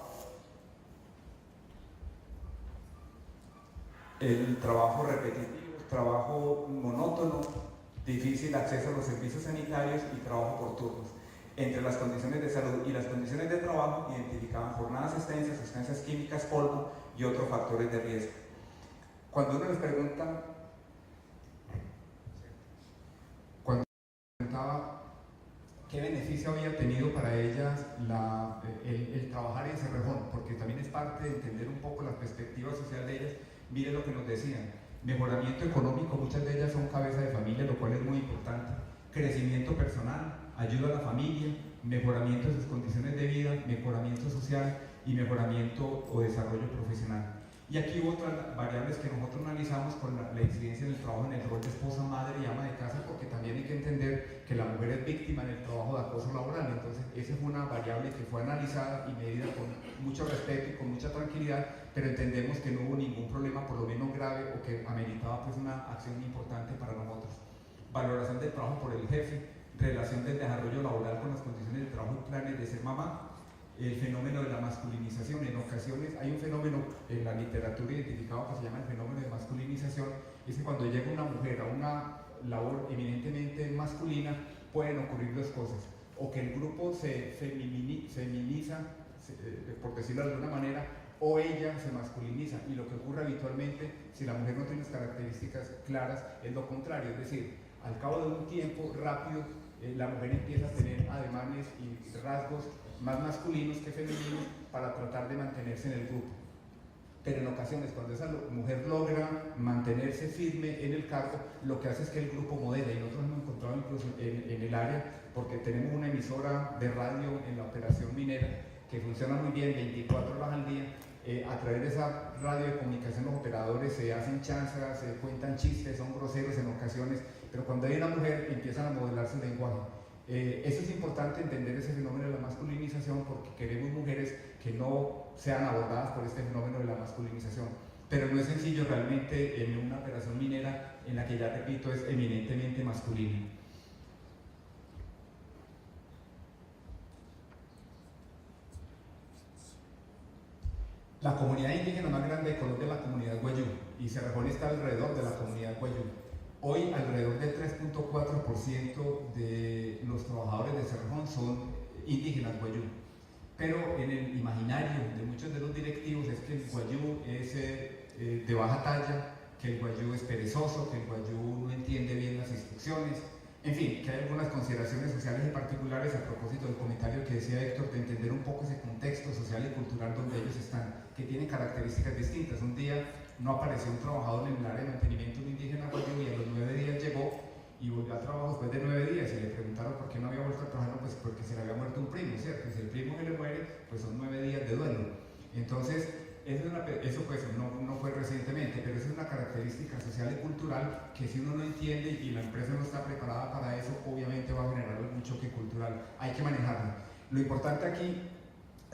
El trabajo repetitivo, trabajo monótono, difícil acceso a los servicios sanitarios y trabajo por turnos. Entre las condiciones de salud y las condiciones de trabajo identificaban jornadas extensas, sustancias químicas, polvo y otros factores de riesgo. Cuando uno les pregunta, qué beneficio había tenido para ellas el trabajar en Cerrejón, porque también es parte de entender un poco la perspectiva social de ellas. Mire lo que nos decían: mejoramiento económico, muchas de ellas son cabeza de familia, lo cual es muy importante; crecimiento personal, ayuda a la familia, mejoramiento de sus condiciones de vida, mejoramiento social y mejoramiento o desarrollo profesional. Y aquí hubo otras variables que nosotros analizamos con la incidencia en el trabajo en el rol de esposa, madre y ama de casa, porque también hay que entender que la mujer es víctima en el trabajo de acoso laboral. Entonces esa es una variable que fue analizada y medida con mucho respeto y con mucha tranquilidad, pero entendemos que no hubo ningún problema, por lo menos grave, o que ameritaba pues una acción importante para nosotros. Valoración del trabajo por el jefe, relación del desarrollo laboral con las condiciones de trabajo y planes de ser mamá. El fenómeno de la masculinización. En ocasiones hay un fenómeno en la literatura identificado que se llama el fenómeno de masculinización. Es que cuando llega una mujer a una labor eminentemente masculina, pueden ocurrir dos cosas: o que el grupo se feminiza, por decirlo de alguna manera, o ella se masculiniza. Y lo que ocurre habitualmente, si la mujer no tiene unas características claras, es lo contrario. Es decir, al cabo de un tiempo rápido, la mujer empieza a tener ademanes y rasgos más masculinos que femeninos para tratar de mantenerse en el grupo. Pero en ocasiones, cuando esa mujer logra mantenerse firme en el cargo, lo que hace es que el grupo modera. Y nosotros hemos encontrado incluso en el área, porque tenemos una emisora de radio en la operación minera que funciona muy bien 24 horas al día. A través de esa radio de comunicación los operadores se hacen chanzas, se cuentan chistes, son groseros en ocasiones, pero cuando hay una mujer empiezan a modelar su lenguaje. Eso es importante, entender ese fenómeno de la masculinización, porque queremos mujeres que no sean abordadas por este fenómeno de la masculinización. Pero no es sencillo realmente en una operación minera en la que, ya repito, es eminentemente masculina. La comunidad indígena más grande de Colombia es la comunidad Guayú, y Cerrejón está alrededor de la comunidad Guayú. Hoy alrededor del 3.4% de los trabajadores de Cerrejón son indígenas Guayú, pero en el imaginario de muchos de los directivos es que el Guayú es de baja talla, que el Guayú es perezoso, que el Guayú no entiende bien las instrucciones. En fin, que hay algunas consideraciones sociales y particulares a propósito del comentario que decía Héctor, de entender un poco ese contexto social y cultural donde ellos están, que tienen características distintas. Un día no apareció un trabajador en el área de mantenimiento de un indígena Guayú y a los 9 días llegó y volvió a trabajo después de 9 días, y le preguntaron por qué no había vuelto a trabajar. No, pues porque se le había muerto un primo, ¿cierto? Y si el primo que le muere, pues son 9 días de duelo. Entonces, eso pues no fue recientemente, pero es una característica social y cultural que, si uno no entiende y la empresa no está preparada para eso, obviamente va a generar algún choque cultural. Hay que manejarlo. Lo importante aquí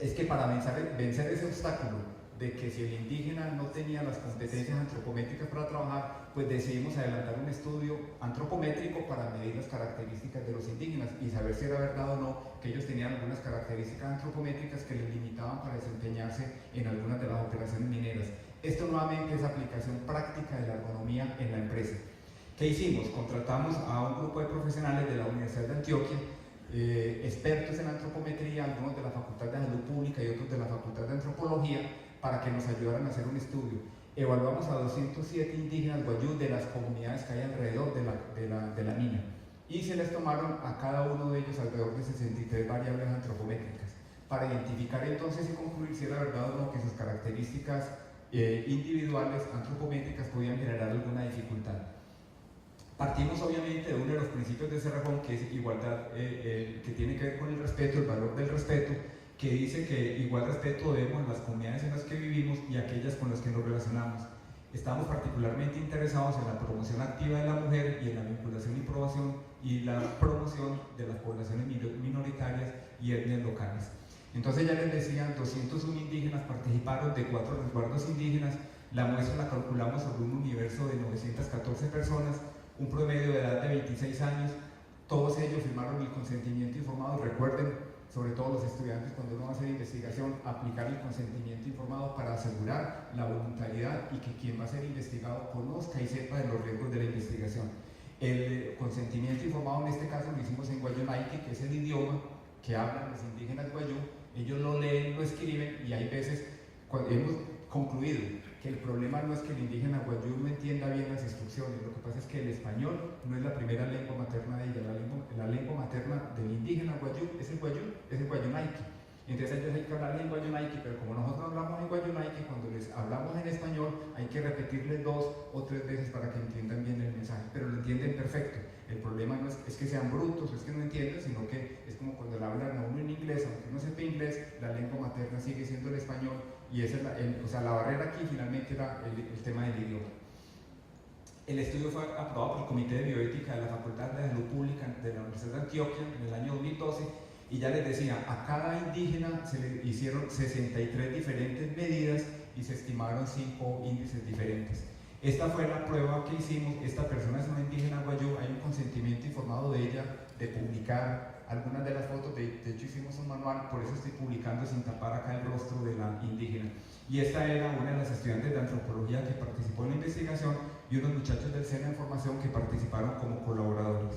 es que para vencer ese obstáculo de que si el indígena no tenía las competencias antropométricas para trabajar, pues decidimos adelantar un estudio antropométrico para medir las características de los indígenas y saber si era verdad o no que ellos tenían algunas características antropométricas que les limitaban para desempeñarse en algunas de las operaciones mineras. Esto nuevamente es aplicación práctica de la ergonomía en la empresa. ¿Qué hicimos? Contratamos a un grupo de profesionales de la Universidad de Antioquia, expertos en antropometría, algunos de la Facultad de Salud Pública y otros de la Facultad de Antropología, para que nos ayudaran a hacer un estudio. Evaluamos a 207 indígenas Guayú de las comunidades que hay alrededor de la mina, y se les tomaron a cada uno de ellos alrededor de 63 variables antropométricas para identificar entonces y concluir si era verdad o no que sus características individuales antropométricas podían generar alguna dificultad. Partimos obviamente de uno de los principios de Cerrejón, que es igualdad, que tiene que ver con el respeto, el valor del respeto, que dice que igual respeto debemos en las comunidades en las que vivimos y aquellas con las que nos relacionamos. Estamos particularmente interesados en la promoción activa de la mujer y en la vinculación y promoción de las poblaciones minoritarias y etnias locales. Entonces, ya les decía, 201 indígenas participaron de 4 resguardos indígenas. La muestra la calculamos sobre un universo de 914 personas, un promedio de edad de 26 años. Todos ellos firmaron el consentimiento informado. Recuerden, sobre todo los estudiantes, cuando uno hace aplicar el consentimiento informado para asegurar la voluntariedad y que quien va a ser investigado conozca y sepa de los riesgos de la investigación. El consentimiento informado en este caso lo hicimos en Guayunaiki, que es el idioma que hablan los indígenas guayú. Ellos lo leen, lo escriben, y hay veces hemos concluido que el problema no es que el indígena guayú no entienda bien las instrucciones, lo que pasa es que el español no es la primera lengua materna de ella. La lengua materna del indígena guayú es el guayunaiki. Entonces ellos hay que hablar en guayunaiki, pero como nosotros hablamos en guayunaiki, cuando les hablamos en español hay que repetirles 2 o 3 veces para que entiendan bien el mensaje, pero lo entienden perfecto. El problema no es que sean brutos, es que no entiendan, sino que es como cuando le hablan a uno en inglés, aunque uno sepa inglés, la lengua materna sigue siendo el español, y esa es la barrera aquí finalmente era el tema del idioma. El estudio fue aprobado por el Comité de Bioética de la Facultad de Salud Pública de la Universidad de Antioquia en el año 2012, y ya les decía, a cada indígena se le hicieron 63 diferentes medidas y se estimaron 5 índices diferentes. Esta fue la prueba que hicimos. Esta persona es una indígena guayú, hay un consentimiento informado de ella de publicar algunas de las fotos, de hecho hicimos un manual, por eso estoy publicando sin tapar acá el rostro de la indígena. Y esta era una de las estudiantes de antropología que participó en la investigación y unos muchachos del Sena de Formación que participaron como colaboradores.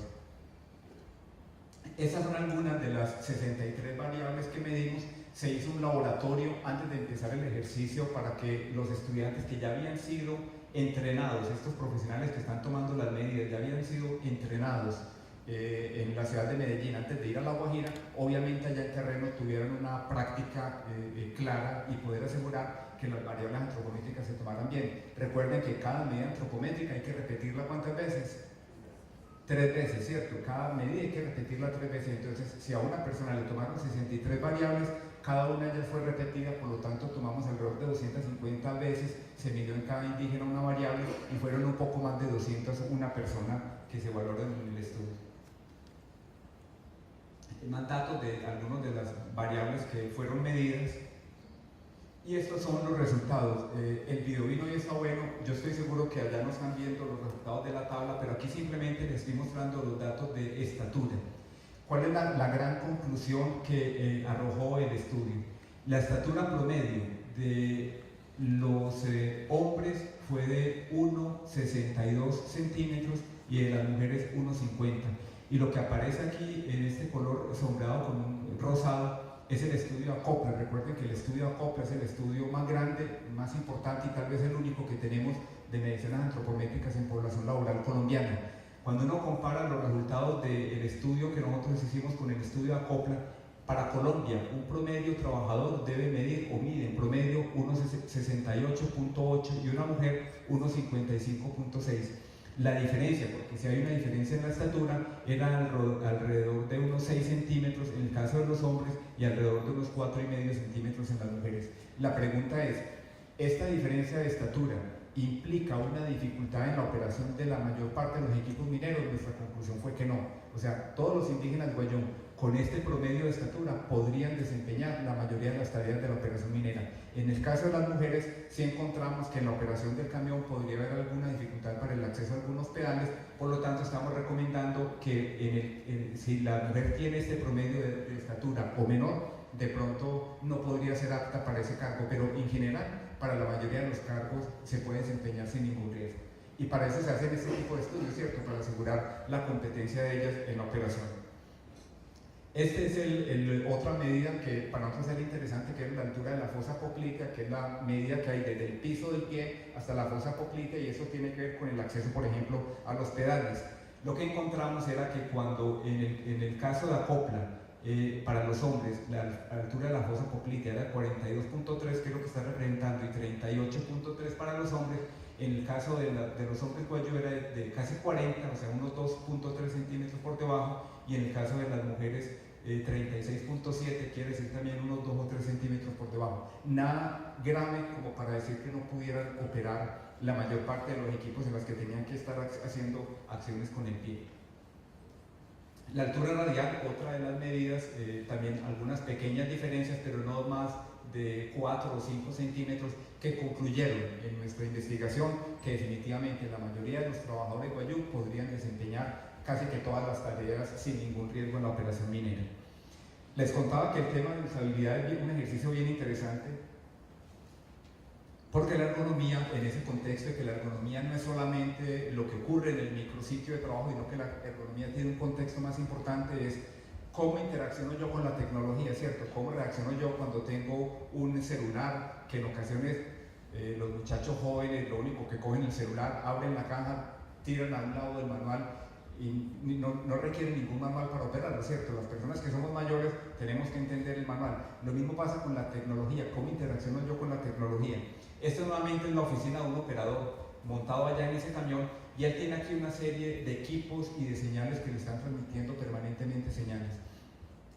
Esas son algunas de las 63 variables que medimos. Se hizo un laboratorio antes de empezar el ejercicio para que los estudiantes que ya habían sido entrenados, estos profesionales que están tomando las medidas, ya habían sido entrenados en la ciudad de Medellín antes de ir a La Guajira, obviamente allá en terreno tuvieran una práctica clara y poder asegurar que las variables antropométricas se tomaran bien. Recuerden que cada medida antropométrica hay que repetirla ¿cuántas veces? 3 veces, ¿cierto? Cada medida hay que repetirla 3 veces. Entonces, si a una persona le tomaron 63 variables, cada una ya fue repetida, por lo tanto tomamos alrededor de 250 veces, se midió en cada indígena una variable y fueron un poco más de 201 persona que se valoran en el estudio. Más datos de algunas de las variables que fueron medidas. Y estos son los resultados. El video vino y está bueno. Yo estoy seguro que allá no están viendo los resultados de la tabla, pero aquí simplemente les estoy mostrando los datos de estatura. ¿Cuál es la gran conclusión que arrojó el estudio? La estatura promedio de los hombres fue de 1,62 centímetros y de las mujeres 1,50. Y lo que aparece aquí en este color sombreado con un rosado es el estudio ACOPLA. Recuerden que el estudio ACOPLA es el estudio más grande, más importante y tal vez el único que tenemos de mediciones antropométricas en población laboral colombiana. Cuando uno compara los resultados del estudio que nosotros hicimos con el estudio ACOPLA, para Colombia un promedio trabajador debe medir o mide en promedio 1,68.8 y una mujer 1,55.6. La diferencia, porque si hay una diferencia en la estatura, era alrededor de unos 6 centímetros en el caso de los hombres y alrededor de unos 4,5 centímetros en las mujeres. La pregunta es, ¿esta diferencia de estatura implica una dificultad en la operación de la mayor parte de los equipos mineros? Nuestra conclusión fue que no. O sea, todos los indígenas guayú con este promedio de estatura podrían desempeñar la mayoría de las tareas de la operación minera. En el caso de las mujeres, sí encontramos que en la operación del camión podría haber alguna dificultad para el acceso a algunos pedales, por lo tanto estamos recomendando que si la mujer tiene este promedio de estatura o menor, de pronto no podría ser apta para ese cargo, pero en general, para la mayoría de los cargos se puede desempeñar sin ningún riesgo. Y para eso se hacen este tipo de estudios, ¿cierto? Para asegurar la competencia de ellas en la operación. Esta es otra medida que para nosotros era interesante, que es la altura de la fosa apoclítea, que es la medida que hay desde el piso del pie hasta la fosa apoclítea, y eso tiene que ver con el acceso, por ejemplo, a los pedales. Lo que encontramos era que cuando en el caso de acopla, para los hombres, la altura de la fosa apoclítea era 42.3, que es lo que está representando, y 38.3 para los hombres. En el caso de los hombres guayú era de casi 40, o sea, unos 2.3 centímetros por debajo, y en el caso de las mujeres 36.7, quiere decir también unos 2 o 3 centímetros por debajo. Nada grave como para decir que no pudieran operar la mayor parte de los equipos en los que tenían que estar haciendo acciones con el pie. La altura radial, otra de las medidas, también algunas pequeñas diferencias, pero no más de 4 o 5 centímetros, que concluyeron en nuestra investigación que definitivamente la mayoría de los trabajadores guayú podrían desempeñar casi que todas las tareas sin ningún riesgo en la operación minera. Les contaba que el tema de usabilidad es un ejercicio bien interesante, porque la ergonomía, en ese contexto de que la ergonomía no es solamente lo que ocurre en el micrositio de trabajo, sino que la ergonomía tiene un contexto más importante, es cómo interacciono yo con la tecnología, ¿cierto? Cómo reacciono yo cuando tengo un celular, que en ocasiones los muchachos jóvenes lo único que cogen el celular, abren la caja, tiran a un lado del manual y no requieren ningún manual para operarlo, ¿cierto? Las personas que somos mayores tenemos que entender el manual. Lo mismo pasa con la tecnología, cómo interacciono yo con la tecnología. Esto nuevamente es la oficina de un operador montado allá en ese camión, y él tiene aquí una serie de equipos y de señales que le están transmitiendo permanentemente señales.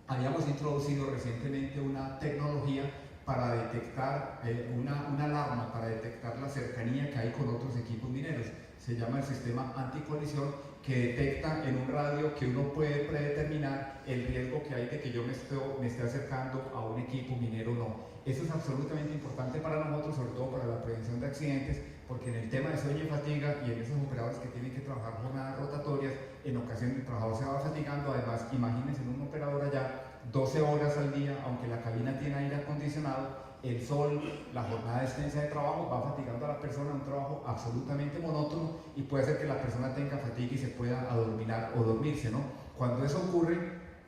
Habíamos introducido recientemente una tecnología para detectar, una alarma para detectar la cercanía que hay con otros equipos mineros. Se llama el sistema anticolisión, que detecta en un radio que uno puede predeterminar el riesgo que hay de que yo me esté acercando a un equipo minero o no. Eso es absolutamente importante para nosotros, sobre todo para la prevención de accidentes, porque en el tema de sueño y fatiga y en esos operadores que tienen que trabajar jornadas rotatorias, en ocasiones el trabajador se va fatigando. Además, imagínense en un operador allá 12 horas al día, aunque la cabina tiene aire acondicionado, el sol, la jornada extensa de trabajo va fatigando a la persona, un trabajo absolutamente monótono, y puede hacer que la persona tenga fatiga y se pueda adormilar o dormirse, ¿no? Cuando eso ocurre,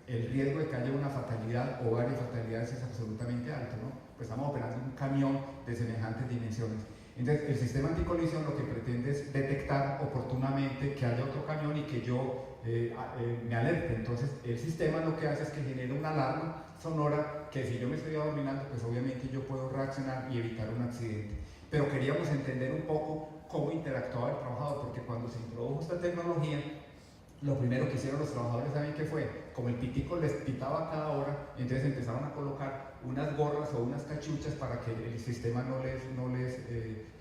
el riesgo de que haya una fatalidad o varias fatalidades es absolutamente alto, ¿no? Pues estamos operando un camión de semejantes dimensiones. Entonces, el sistema anticolisión lo que pretende es detectar oportunamente que haya otro camión y que yo me alerte. Entonces, el sistema lo que hace es que genera una alarma sonora que, si yo me estoy adorminando, pues obviamente yo puedo reaccionar y evitar un accidente. Pero queríamos entender un poco cómo interactuaba el trabajador, porque cuando se introdujo esta tecnología, lo primero que hicieron los trabajadores, ¿saben qué fue? Como el pitico les pitaba cada hora, entonces empezaron a colocar unas gorras o unas cachuchas para que el sistema no les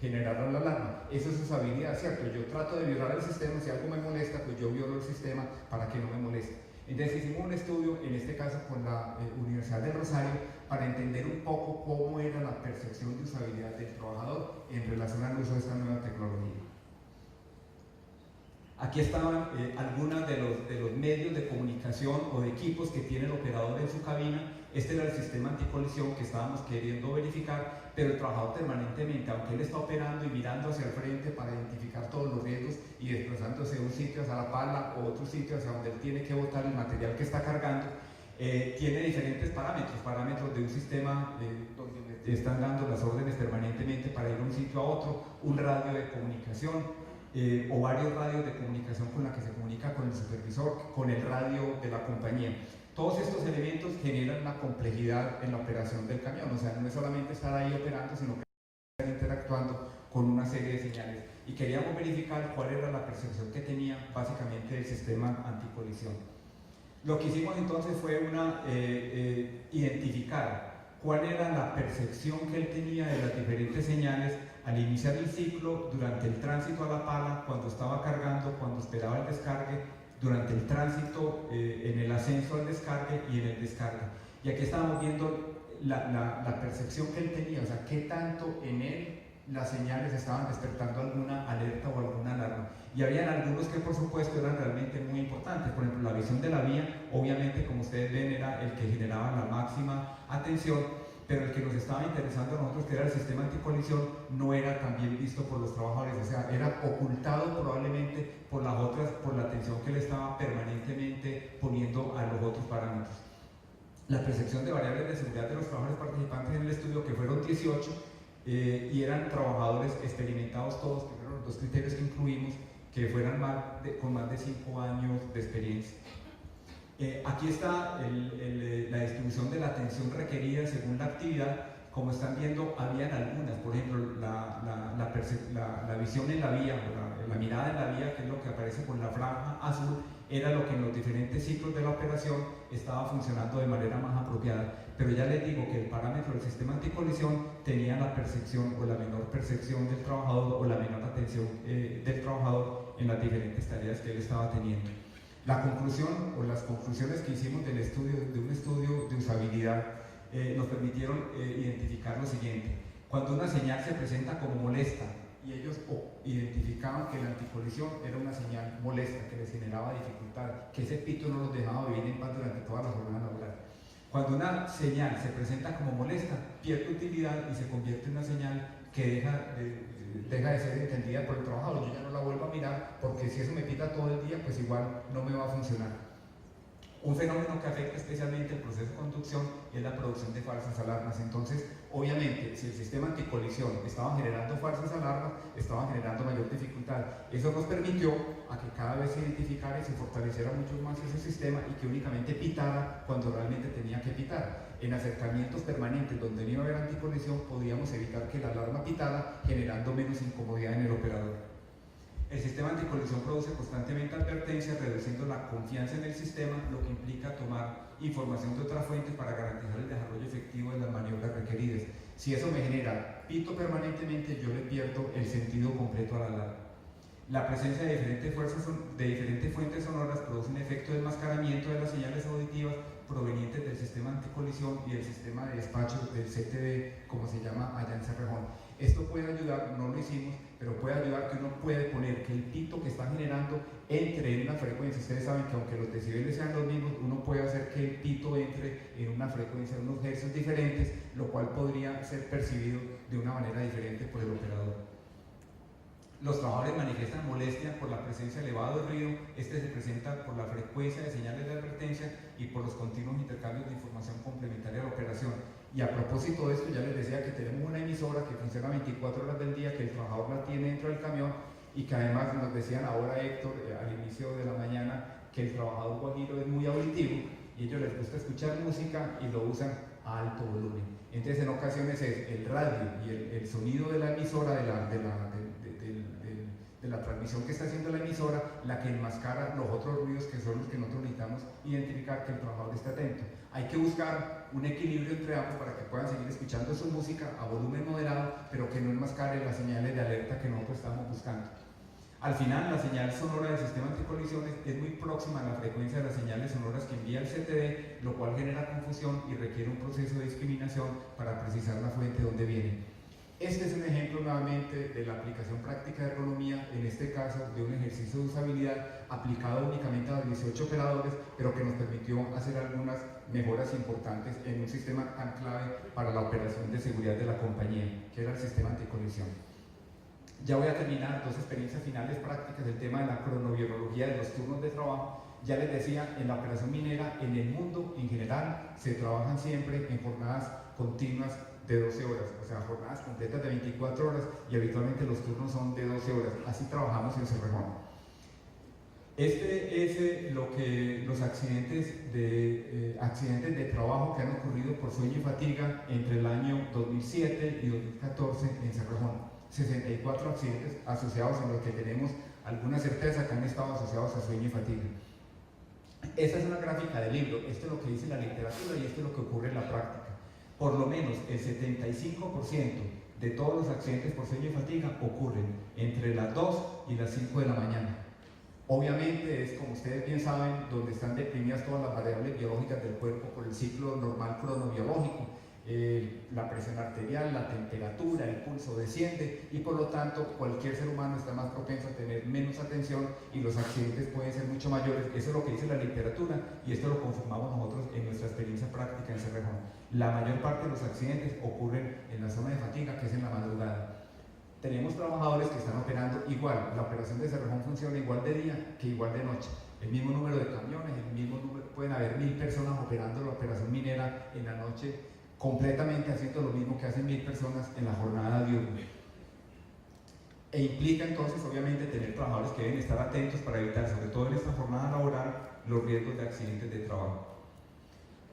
generara la alarma. Eso es usabilidad, ¿cierto? Yo trato de violar el sistema, si algo me molesta, pues yo violo el sistema para que no me moleste. Entonces hicimos un estudio, en este caso con la Universidad de Rosario, para entender un poco cómo era la percepción de usabilidad del trabajador en relación al uso de esta nueva tecnología. Aquí estaban algunos de los medios de comunicación o de equipos que tiene el operador en su cabina. Este era el sistema anticolisión que estábamos queriendo verificar, pero el trabajador permanentemente, aunque él está operando y mirando hacia el frente para identificar todos los riesgos y desplazándose de un sitio hacia la pala o otro sitio hacia donde él tiene que botar el material que está cargando, tiene diferentes parámetros de un sistema donde le están dando las órdenes permanentemente para ir de un sitio a otro, un radio de comunicación, o varios radios de comunicación con la que se comunica con el supervisor, con el radio de la compañía. Todos estos elementos generan una complejidad en la operación del camión, o sea, no es solamente estar ahí operando, sino que estar interactuando con una serie de señales. Y queríamos verificar cuál era la percepción que tenía básicamente el sistema anticolisión. Lo que hicimos entonces fue identificar cuál era la percepción que él tenía de las diferentes señales al iniciar el ciclo, durante el tránsito a la pala, cuando estaba cargando, cuando esperaba el descargue, durante el tránsito, en el ascenso al descargue y en el descargue. Y aquí estábamos viendo la percepción que él tenía, o sea, qué tanto en él las señales estaban despertando alguna alerta o alguna alarma. Y habían algunos que, por supuesto, eran realmente muy importantes. Por ejemplo, la visión de la vía, obviamente, como ustedes ven, era el que generaba la máxima atención, pero el que nos estaba interesando a nosotros, que era el sistema anticolisión, no era tan bien visto por los trabajadores, o sea, era ocultado probablemente por las otras, por la atención que le estaba permanentemente poniendo a los otros parámetros. La percepción de variables de seguridad de los trabajadores participantes en el estudio, que fueron 18, y eran trabajadores experimentados todos, que fueron los dos criterios que incluimos, que fueran con más de 5 años de experiencia. Aquí está la distribución de la atención requerida según la actividad. Como están viendo, habían algunas, por ejemplo, la visión en la vía, la mirada en la vía, que es lo que aparece con la franja azul, era lo que en los diferentes ciclos de la operación estaba funcionando de manera más apropiada. Pero ya les digo que el parámetro del sistema anticolisión tenía la percepción o la menor percepción del trabajador o la menor atención del trabajador en las diferentes tareas que él estaba teniendo. La conclusión o las conclusiones que hicimos del estudio, de un estudio de usabilidad, nos permitieron identificar lo siguiente. Cuando una señal se presenta como molesta y ellos identificaban que la anticolisión era una señal molesta, que les generaba dificultad, que ese pito no los dejaba vivir en paz durante toda la jornada laboral. Cuando una señal se presenta como molesta, pierde utilidad y se convierte en una señal que deja de ser entendida por el trabajador. Yo ya no la vuelvo a mirar porque si eso me pita todo el día, pues igual no me va a funcionar. Un fenómeno que afecta especialmente el proceso de conducción es la producción de falsas alarmas. Entonces, obviamente, si el sistema anticolisión estaba generando falsas alarmas, estaba generando mayor dificultad. Eso nos permitió a que cada vez se identificara y se fortaleciera mucho más ese sistema y que únicamente pitara cuando realmente tenía que pitar. En acercamientos permanentes donde no iba a haber anticolisión, podíamos evitar que la alarma pitara, generando menos incomodidad en el operador. El sistema anticolisión produce constantemente advertencias, reduciendo la confianza en el sistema, lo que implica tomar información de otras fuentes para garantizar el desarrollo efectivo de las maniobras requeridas. Si eso me genera pito permanentemente, yo le pierdo el sentido completo a la alarma. La presencia de diferentes fuentes sonoras produce un efecto de enmascaramiento de las señales auditivas provenientes del sistema anticolisión y del sistema de despacho del CTD, como se llama allá en Cerrejón. Esto puede ayudar, no lo hicimos, pero puede ayudar que uno puede poner que el pito que está generando entre en una frecuencia. Ustedes saben que aunque los decibeles sean los mismos, uno puede hacer que el pito entre en una frecuencia, en unos hercios diferentes, lo cual podría ser percibido de una manera diferente por el operador. Los trabajadores manifiestan molestia por la presencia elevada de ruido. Este se presenta por la frecuencia de señales de advertencia y por los continuos intercambios de información complementaria a la operación. Y a propósito de esto, ya les decía que tenemos una emisora que funciona 24 horas del día, que el trabajador la tiene dentro del camión y que además nos decían ahora, Héctor, al inicio de la mañana, que el trabajador guajiro es muy auditivo y a ellos les gusta escuchar música y lo usan a alto volumen. Entonces, en ocasiones es el radio y el sonido de la emisora, de la transmisión que está haciendo la emisora, la que enmascara los otros ruidos que son los que nosotros necesitamos identificar que el trabajador esté atento. Hay que buscar un equilibrio entre ambos para que puedan seguir escuchando su música a volumen moderado, pero que no enmascare las señales de alerta que nosotros estamos buscando. Al final, la señal sonora del sistema anticolisiones es muy próxima a la frecuencia de las señales sonoras que envía el CTD, lo cual genera confusión y requiere un proceso de discriminación para precisar la fuente donde viene. Este es un ejemplo nuevamente de la aplicación práctica de ergonomía, en este caso de un ejercicio de usabilidad aplicado únicamente a 18 operadores, pero que nos permitió hacer algunas mejoras importantes en un sistema tan clave para la operación de seguridad de la compañía, que era el sistema anticolisión. Ya voy a terminar, dos experiencias finales prácticas del tema de la cronobiología de los turnos de trabajo. Ya les decía, en la operación minera, en el mundo en general, se trabajan siempre en jornadas continuas de 12 horas, o sea, jornadas completas de 24 horas y habitualmente los turnos son de 12 horas. Así trabajamos en Cerrejón. Este es los accidentes de trabajo que han ocurrido por sueño y fatiga entre el año 2007 y 2014 en Cerrejón. 64 accidentes asociados en los que tenemos alguna certeza que han estado asociados a sueño y fatiga. Esta es una gráfica del libro, esto es lo que dice la literatura y esto es lo que ocurre en la práctica. Por lo menos el 75% de todos los accidentes por sueño y fatiga ocurren entre las 2 y las 5 de la mañana. Obviamente es, como ustedes bien saben, donde están deprimidas todas las variables biológicas del cuerpo por el ciclo normal cronobiológico. La presión arterial, la temperatura, el pulso desciende y por lo tanto cualquier ser humano está más propenso a tener menos atención y los accidentes pueden ser mucho mayores. Eso es lo que dice la literatura y esto lo confirmamos nosotros en nuestra experiencia práctica en Cerrejón. La mayor parte de los accidentes ocurren en la zona de fatiga, que es en la madrugada. Tenemos trabajadores que están operando igual, la operación de Cerrejón funciona igual de día que igual de noche. El mismo número de camiones, el mismo número, pueden haber 1000 personas operando la operación minera en la noche, completamente haciendo lo mismo que hacen 1000 personas en la jornada diurna. E implica entonces, obviamente, tener trabajadores que deben estar atentos para evitar, sobre todo en esta jornada laboral, los riesgos de accidentes de trabajo.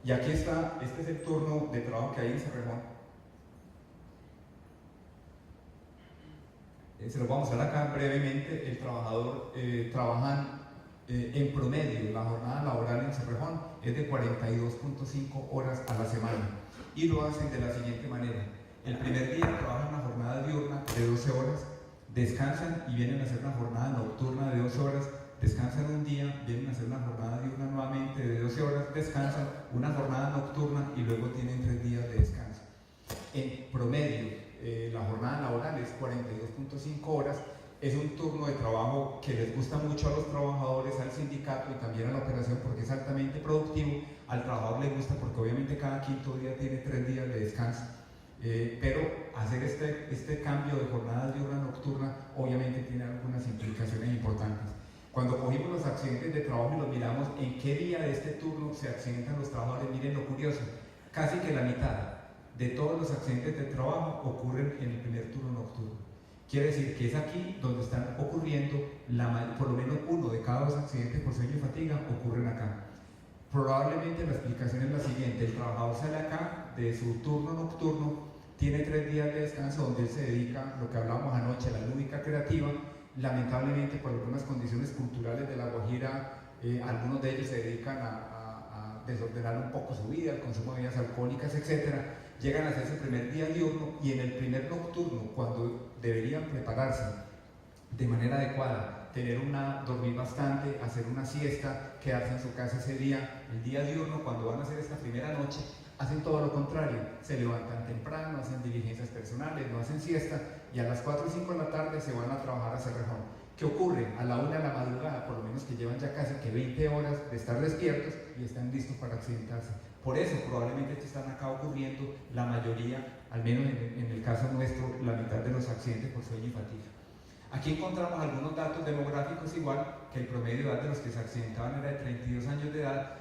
Y aquí está, este es el turno de trabajo que hay en Cerrejón. Se los vamos a mostrar acá brevemente. El trabajador trabajan en promedio, la jornada laboral en Cerrejón es de 42.5 horas a la semana. Y lo hacen de la siguiente manera: el primer día trabajan una jornada diurna de 12 horas, descansan y vienen a hacer una jornada nocturna de 12 horas, descansan un día, vienen a hacer una jornada diurna nuevamente de 12 horas, descansan, una jornada nocturna y luego tienen 3 días de descanso. En promedio, la jornada laboral es 42.5 horas Es un turno de trabajo que les gusta mucho a los trabajadores, al sindicato y también a la operación porque es altamente productivo. Al trabajador le gusta porque obviamente cada quinto día tiene 3 días de descanso. Pero hacer este cambio de jornada diurna-nocturna obviamente tiene algunas implicaciones importantes. Cuando cogimos los accidentes de trabajo y los miramos en qué día de este turno se accidentan los trabajadores, miren lo curioso, casi que la mitad de todos los accidentes de trabajo ocurren en el primer turno nocturno. Quiere decir que es aquí donde están ocurriendo, por lo menos uno de cada 2 accidentes por sueño y fatiga ocurren acá. Probablemente la explicación es la siguiente: el trabajador sale acá de su turno nocturno, tiene 3 días de descanso donde él se dedica, lo que hablábamos anoche, a la lúdica creativa. Lamentablemente por algunas condiciones culturales de La Guajira, algunos de ellos se dedican a desordenar un poco su vida, el consumo de bebidas alcohólicas, etc. Llegan a hacer su primer día diurno y en el primer nocturno, cuando deberían prepararse de manera adecuada, dormir bastante, hacer una siesta, quedarse en su casa ese día, el día diurno, cuando van a hacer esta primera noche, hacen todo lo contrario, se levantan temprano, hacen diligencias personales, no hacen siesta y a las 4 o 5 de la tarde se van a trabajar a Cerrejón. ¿Qué ocurre? A la 1 de la madrugada, por lo menos que llevan ya casi que 20 horas de estar despiertos y están listos para accidentarse. Por eso probablemente están acá ocurriendo la mayoría, al menos en el caso nuestro, la mitad de los accidentes por sueño y fatiga. Aquí encontramos algunos datos demográficos, igual que el promedio de edad de los que se accidentaban era de 32 años de edad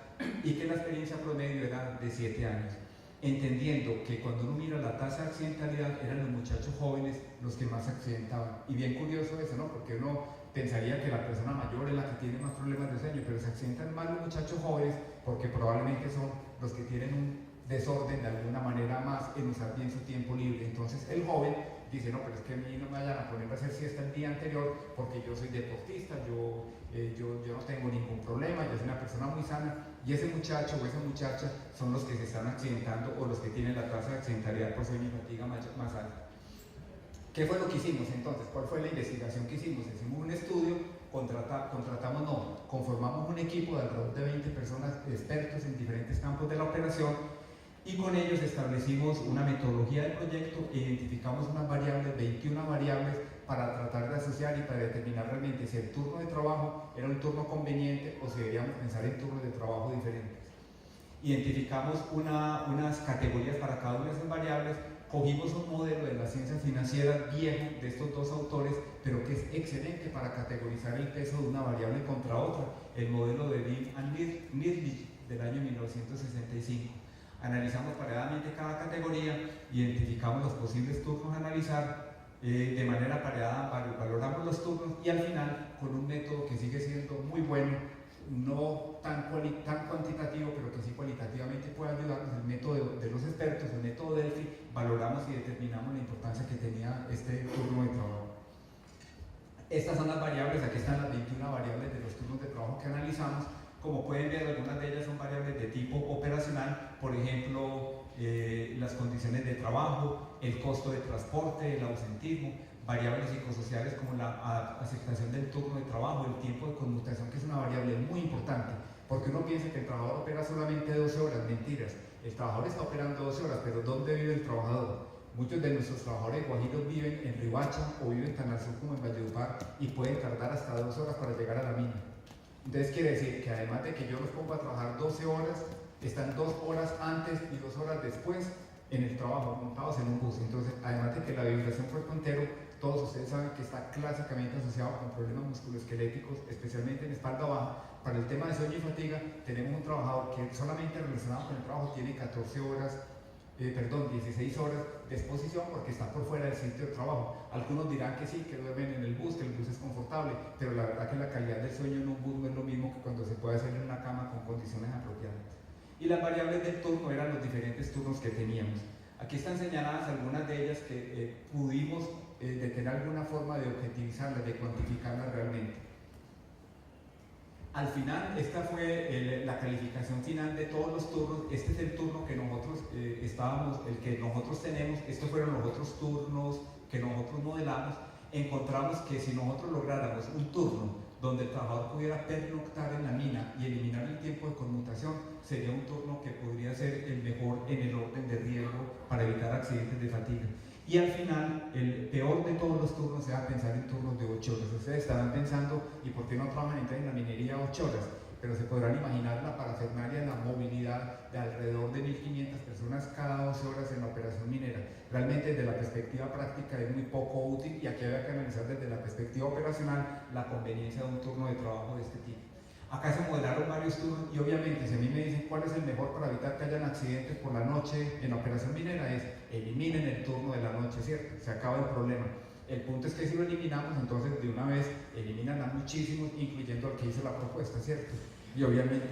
y que la experiencia promedio era de 7 años. Entendiendo que cuando uno mira la tasa de accidentalidad eran los muchachos jóvenes los que más se accidentaban. Y bien curioso eso, ¿no? Porque uno pensaría que la persona mayor es la que tiene más problemas de sueño, pero se accidentan más los muchachos jóvenes porque probablemente son los que tienen un desorden de alguna manera más en usar bien su tiempo libre. Entonces el joven dice, no, pero es que a mí no me vayan a poner a hacer siesta el día anterior porque yo soy deportista, yo no tengo ningún problema, yo soy una persona muy sana, y ese muchacho o esa muchacha son los que se están accidentando o los que tienen la tasa de accidentalidad por sueño y fatiga más alta. ¿Qué fue lo que hicimos entonces? ¿Cuál fue la investigación que hicimos? Hicimos un estudio, conformamos un equipo de alrededor de 20 personas expertos en diferentes campos de la operación y con ellos establecimos una metodología de proyecto e identificamos unas variables, 21 variables, para tratar de asociar y para determinar realmente si el turno de trabajo era un turno conveniente o si deberíamos pensar en turnos de trabajo diferentes. Identificamos unas categorías para cada una de esas variables, cogimos un modelo de las ciencias financieras viejo de estos 2 autores, pero que es excelente para categorizar el peso de una variable contra otra, el modelo de Dim and Nirlich del año 1965. Analizamos pareadamente cada categoría, identificamos los posibles turnos a analizar, de manera pareada valoramos los turnos y al final, con un método que sigue siendo muy bueno, no tan cuantitativo, pero que sí cualitativamente puede ayudarnos, el método de los expertos, el método Delphi, valoramos y determinamos la importancia que tenía este turno de trabajo. Estas son las variables, aquí están las 21 variables de los turnos de trabajo que analizamos. Como pueden ver, algunas de ellas son variables de tipo operacional, por ejemplo, las condiciones de trabajo, el costo de transporte, el ausentismo, variables psicosociales como la aceptación del turno de trabajo, el tiempo de conmutación, que es una variable muy importante, porque uno piensa que el trabajador opera solamente 12 horas, mentiras, el trabajador está operando 12 horas, pero ¿dónde vive el trabajador? Muchos de nuestros trabajadores guajiros viven en Riohacha o viven tan al sur como en Valledupar y pueden tardar hasta 2 horas para llegar a la mina. Entonces quiere decir que además de que yo los pongo a trabajar 12 horas, están 2 horas antes y 2 horas después en el trabajo, montados en un bus. Entonces, además de que la vibración cuerpo entero, todos ustedes saben que está clásicamente asociado con problemas musculoesqueléticos, especialmente en espalda baja. Para el tema de sueño y fatiga, tenemos un trabajador que solamente relacionado con el trabajo tiene 16 horas de exposición porque está por fuera del sitio de trabajo. Algunos dirán que sí, que duermen en el bus, que el bus es confortable, pero la verdad que la calidad del sueño en un bus no es lo mismo que cuando se puede hacer en una cama con condiciones apropiadas. Y las variables del turno eran los diferentes turnos que teníamos. Aquí están señaladas algunas de ellas que pudimos de tener alguna forma de objetivizarlas, de cuantificarlas realmente. Al final, esta fue la calificación final de todos los turnos. Este es el turno que nosotros el que nosotros tenemos. Estos fueron los otros turnos que nosotros modelamos. Encontramos que si nosotros lográramos un turno donde el trabajador pudiera pernoctar en la mina y eliminar el tiempo de conmutación, sería un turno que podría ser el mejor en el orden de riesgo para evitar accidentes de fatiga. Y al final, el peor de todos los turnos sea pensar en turnos de 8 horas. Ustedes estarán pensando, ¿y por qué no trabajan en la minería 8 horas? Pero se podrán imaginar la parafernalia, la movilidad de alrededor de 1.500 personas cada 12 horas en la operación minera. Realmente desde la perspectiva práctica es muy poco útil y aquí había que analizar desde la perspectiva operacional la conveniencia de un turno de trabajo de este tipo. Acá se modelaron varios turnos y obviamente si a mí me dicen cuál es el mejor para evitar que hayan accidentes por la noche en la operación minera es eliminen el turno de la noche, ¿cierto? Se acaba el problema. El punto es que si lo eliminamos, entonces de una vez eliminan a muchísimos, incluyendo al que hizo la propuesta, ¿cierto? Y obviamente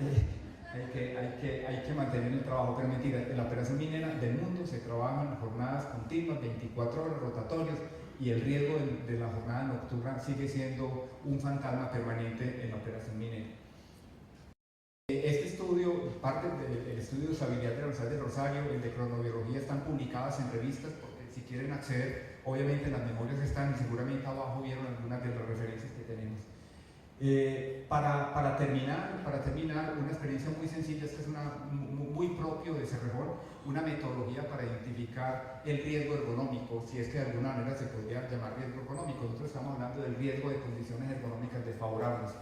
hay que mantener el trabajo. Pero mentira, en la operación minera del mundo se trabajan jornadas continuas, 24 horas rotatorias, y el riesgo de la jornada nocturna sigue siendo un fantasma permanente en la operación minera. Este estudio, parte del estudio de usabilidad de la Universidad de Rosario, el de cronobiología, están publicadas en revistas, porque si quieren acceder, obviamente las memorias están y seguramente abajo vieron algunas de las referencias que tenemos. Para terminar, una experiencia muy sencilla, esta es muy propio de Cerrejón, una metodología para identificar el riesgo ergonómico, si es que de alguna manera se podría llamar riesgo ergonómico. Nosotros estamos hablando del riesgo de condiciones ergonómicas desfavorables.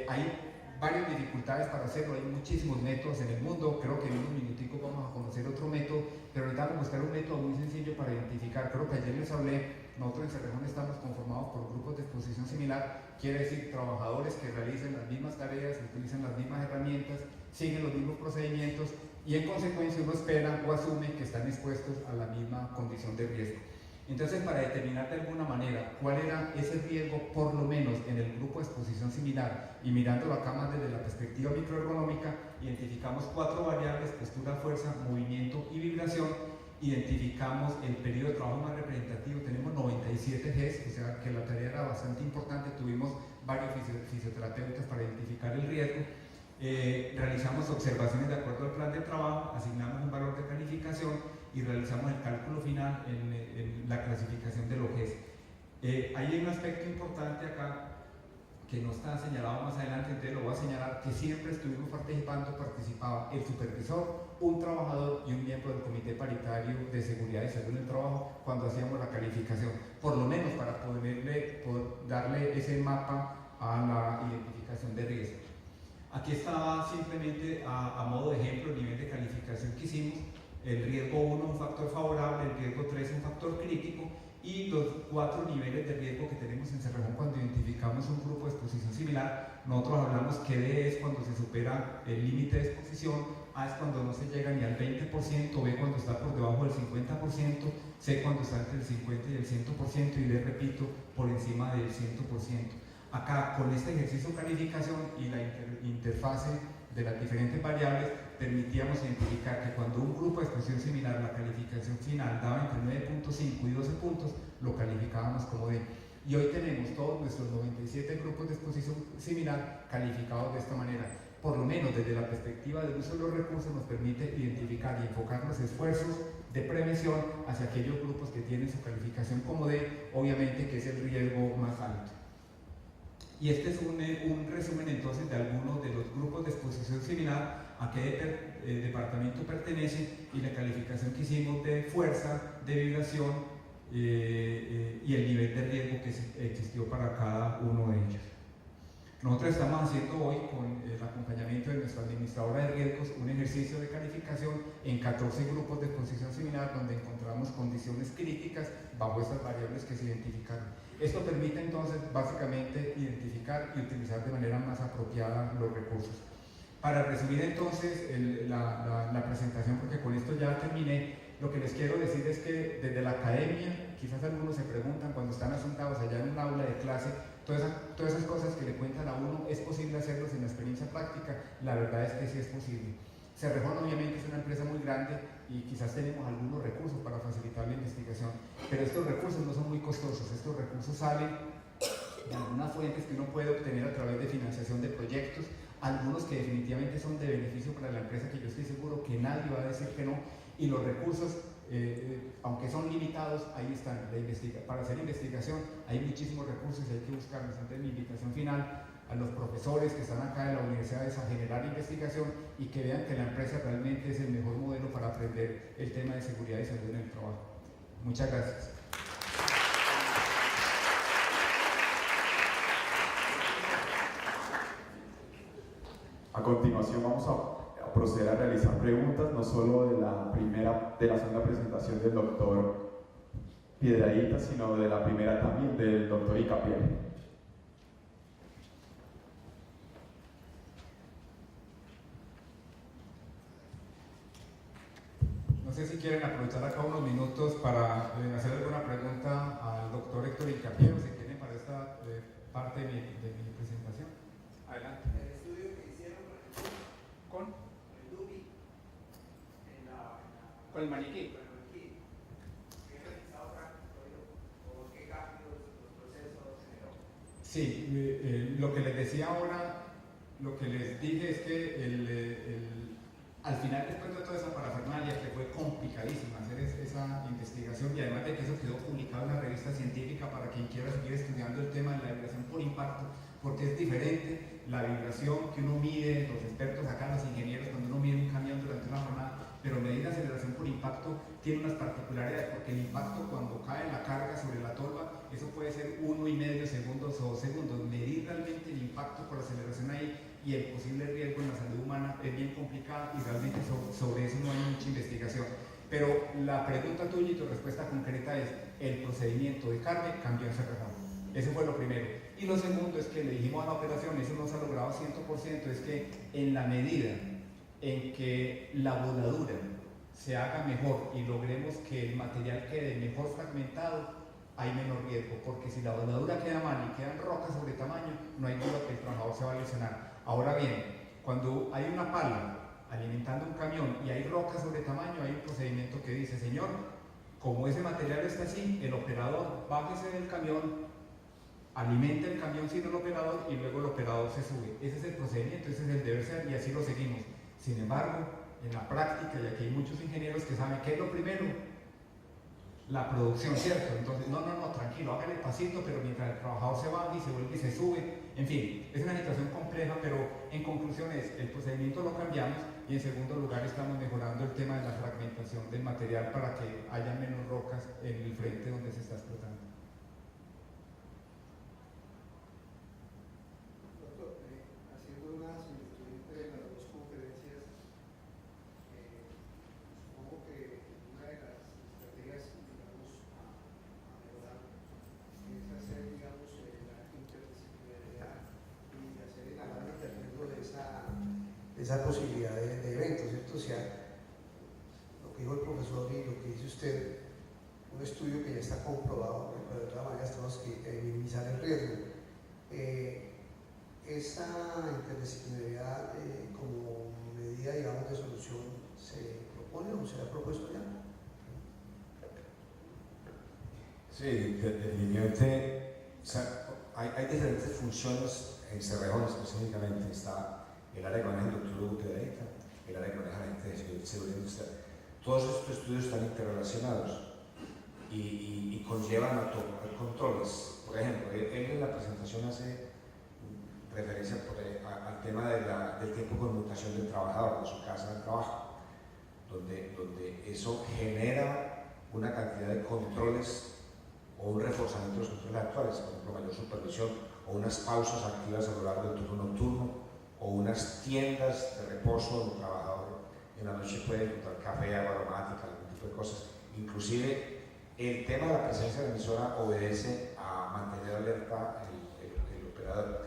Hay varias dificultades para hacerlo, hay muchísimos métodos en el mundo, creo que en unos minuticos vamos a conocer otro método, pero ahorita vamos a buscar un método muy sencillo para identificar. Creo que ayer les hablé, nosotros en Cerrejón estamos conformados por grupos de exposición similar, quiere decir trabajadores que realicen las mismas tareas, utilizan las mismas herramientas, siguen los mismos procedimientos y en consecuencia uno espera o asume que están expuestos a la misma condición de riesgo. Entonces, para determinar de alguna manera cuál era ese riesgo, por lo menos en el grupo de exposición similar, y mirándolo acá más desde la perspectiva microergonómica, identificamos 4 variables: postura, fuerza, movimiento y vibración. Identificamos el periodo de trabajo más representativo, tenemos 97 Gs, o sea que la tarea era bastante importante, tuvimos varios fisioterapeutas para identificar el riesgo. Realizamos observaciones de acuerdo al plan de trabajo, asignamos un valor de calificación y realizamos el cálculo final en la clasificación de lo que es. Hay un aspecto importante acá que no está señalado más adelante, entonces lo voy a señalar, que siempre estuvimos participaba el supervisor, un trabajador y un miembro del comité paritario de seguridad y salud en el trabajo cuando hacíamos la calificación, por lo menos para poder darle ese mapa a la identificación de riesgo. Aquí estaba simplemente a modo de ejemplo el nivel de calificación que hicimos: el riesgo 1 un factor favorable, el riesgo 3 un factor crítico, y los 4 niveles de riesgo que tenemos en Cerrejón cuando identificamos un grupo de exposición similar. Nosotros hablamos que D es cuando se supera el límite de exposición, A es cuando no se llega ni al 20%, B cuando está por debajo del 50%, C cuando está entre el 50 y el 100%, y D, repito, por encima del 100%. Acá, con este ejercicio de calificación y la interfase de las diferentes variables, permitíamos identificar que cuando un grupo de exposición similar, la calificación final daba entre 9.5 y 12 puntos, lo calificábamos como D. Y hoy tenemos todos nuestros 97 grupos de exposición similar calificados de esta manera. Por lo menos desde la perspectiva del uso de los recursos nos permite identificar y enfocar los esfuerzos de prevención hacia aquellos grupos que tienen su calificación como D, obviamente que es el riesgo más alto. Y este es un resumen entonces de algunos de los grupos de exposición similar, a qué departamento pertenece y la calificación que hicimos de fuerza, de vibración y el nivel de riesgo que existió para cada uno de ellos. Nosotros estamos haciendo hoy, con el acompañamiento de nuestra administradora de riesgos, un ejercicio de calificación en 14 grupos de exposición similar donde encontramos condiciones críticas bajo estas variables que se identificaron. Esto permite entonces básicamente identificar y utilizar de manera más apropiada los recursos. Para resumir entonces la presentación, porque con esto ya terminé, lo que les quiero decir es que desde la academia, quizás algunos se preguntan cuando están sentados allá en un aula de clase, todas esas cosas que le cuentan a uno, ¿es posible hacerlos en la experiencia práctica? La verdad es que sí es posible. Cerrejón obviamente es una empresa muy grande y quizás tenemos algunos recursos para facilitar la investigación, pero estos recursos no son muy costosos. Estos recursos salen de algunas fuentes que uno puede obtener a través de financiación de proyectos, algunos que definitivamente son de beneficio para la empresa, que yo estoy seguro que nadie va a decir que no, y los recursos, aunque son limitados, ahí están. Para hacer investigación hay muchísimos recursos y hay que buscarlos. Entonces mi invitación final a los profesores que están acá en la universidad a generar investigación y que vean que la empresa realmente es el mejor modelo para aprender el tema de seguridad y salud en el trabajo. Muchas gracias. A continuación vamos a proceder a realizar preguntas, no solo de la segunda presentación del doctor Piedradita, sino de la primera también del doctor Icapiel. No sé si quieren aprovechar acá unos minutos para hacer alguna pregunta al doctor Héctor Icapiel, o si quieren para esta parte de mi presentación. Adelante. El estudio que hicieron ¿Con? el DUBI Con el maniquí. ¿qué realizado práctico o qué cambios los procesos generó? Sí, lo que les decía ahora, lo que les dije es que al final, después de toda esa parafernalia, que fue complicadísima hacer esa investigación, y además de que eso quedó publicado en una revista científica para quien quiera seguir estudiando el tema de la vibración por impacto, porque es diferente la vibración que uno mide, los expertos acá, los ingenieros, cuando uno mide un camión durante una jornada, pero medir la aceleración por impacto tiene unas particularidades, porque el impacto cuando cae la carga sobre la tolva, eso puede ser 1,5 segundos o 2 segundos. Medir realmente el impacto por aceleración ahí y el posible riesgo en la salud humana es bien complicado y realmente sobre eso no hay mucha investigación. Pero la pregunta tuya y tu respuesta concreta es: el procedimiento de carne cambió en Cerrejón. Eso fue lo primero. Y lo segundo es que le dijimos a la operación, eso no se ha logrado 100%, es que en la medida en que la voladura se haga mejor y logremos que el material quede mejor fragmentado, hay menor riesgo, porque si la voladura queda mal y quedan rocas sobre tamaño, no hay duda que el trabajador se va a lesionar. Ahora bien, cuando hay una pala alimentando un camión y hay rocas sobre tamaño, hay un procedimiento que dice: señor, como ese material está así, el operador bájese del camión, alimente el camión sin el operador y luego el operador se sube. Ese es el procedimiento, ese es el deber ser y así lo seguimos. Sin embargo, en la práctica, y aquí hay muchos ingenieros que saben qué es lo primero, la producción, ¿cierto? Entonces, no, tranquilo, hágale pasito, pero mientras el trabajador se baja y se vuelve y se sube, en fin, es una situación compleja, pero en conclusión es: el procedimiento lo cambiamos, y en segundo lugar estamos mejorando el tema de la fragmentación del material para que haya menos rocas en el frente donde se está explotando. Doctor, haciendo una similitud entre las dos conferencias, supongo que una de las estrategias, digamos, a mejorar es hacer, digamos, la interdisciplinaridad y hacer el análisis del riesgo de esa posibilidad de eventos, ¿cierto? O sea, lo que dijo el profesor y lo que dice usted, un estudio que ya está comprobado, pero de todas maneras tenemos que minimizar el riesgo. Esa interdisciplinaridad como medida, digamos, de solución, ¿se propone o se ha propuesto ya? Sí, definitivamente. O sea, hay diferentes funciones en Cerrejón específicamente. Está el área que maneja el doctor Hugo Piedradita, el área que maneja la gente de seguridad industrial. Todos estos estudios están interrelacionados y conllevan a controles. Por ejemplo, él en la presentación hace referencia al tema del tiempo de conmutación del trabajador, de su casa al trabajo, donde eso genera una cantidad de controles o un reforzamiento de los controles actuales, por ejemplo, mayor supervisión o unas pausas activas a lo largo del turno nocturno o unas tiendas de reposo donde el trabajador en la noche puede encontrar café, agua aromática, algún tipo de cosas. Inclusive el tema de la presencia de la emisora obedece a mantener alerta el operador.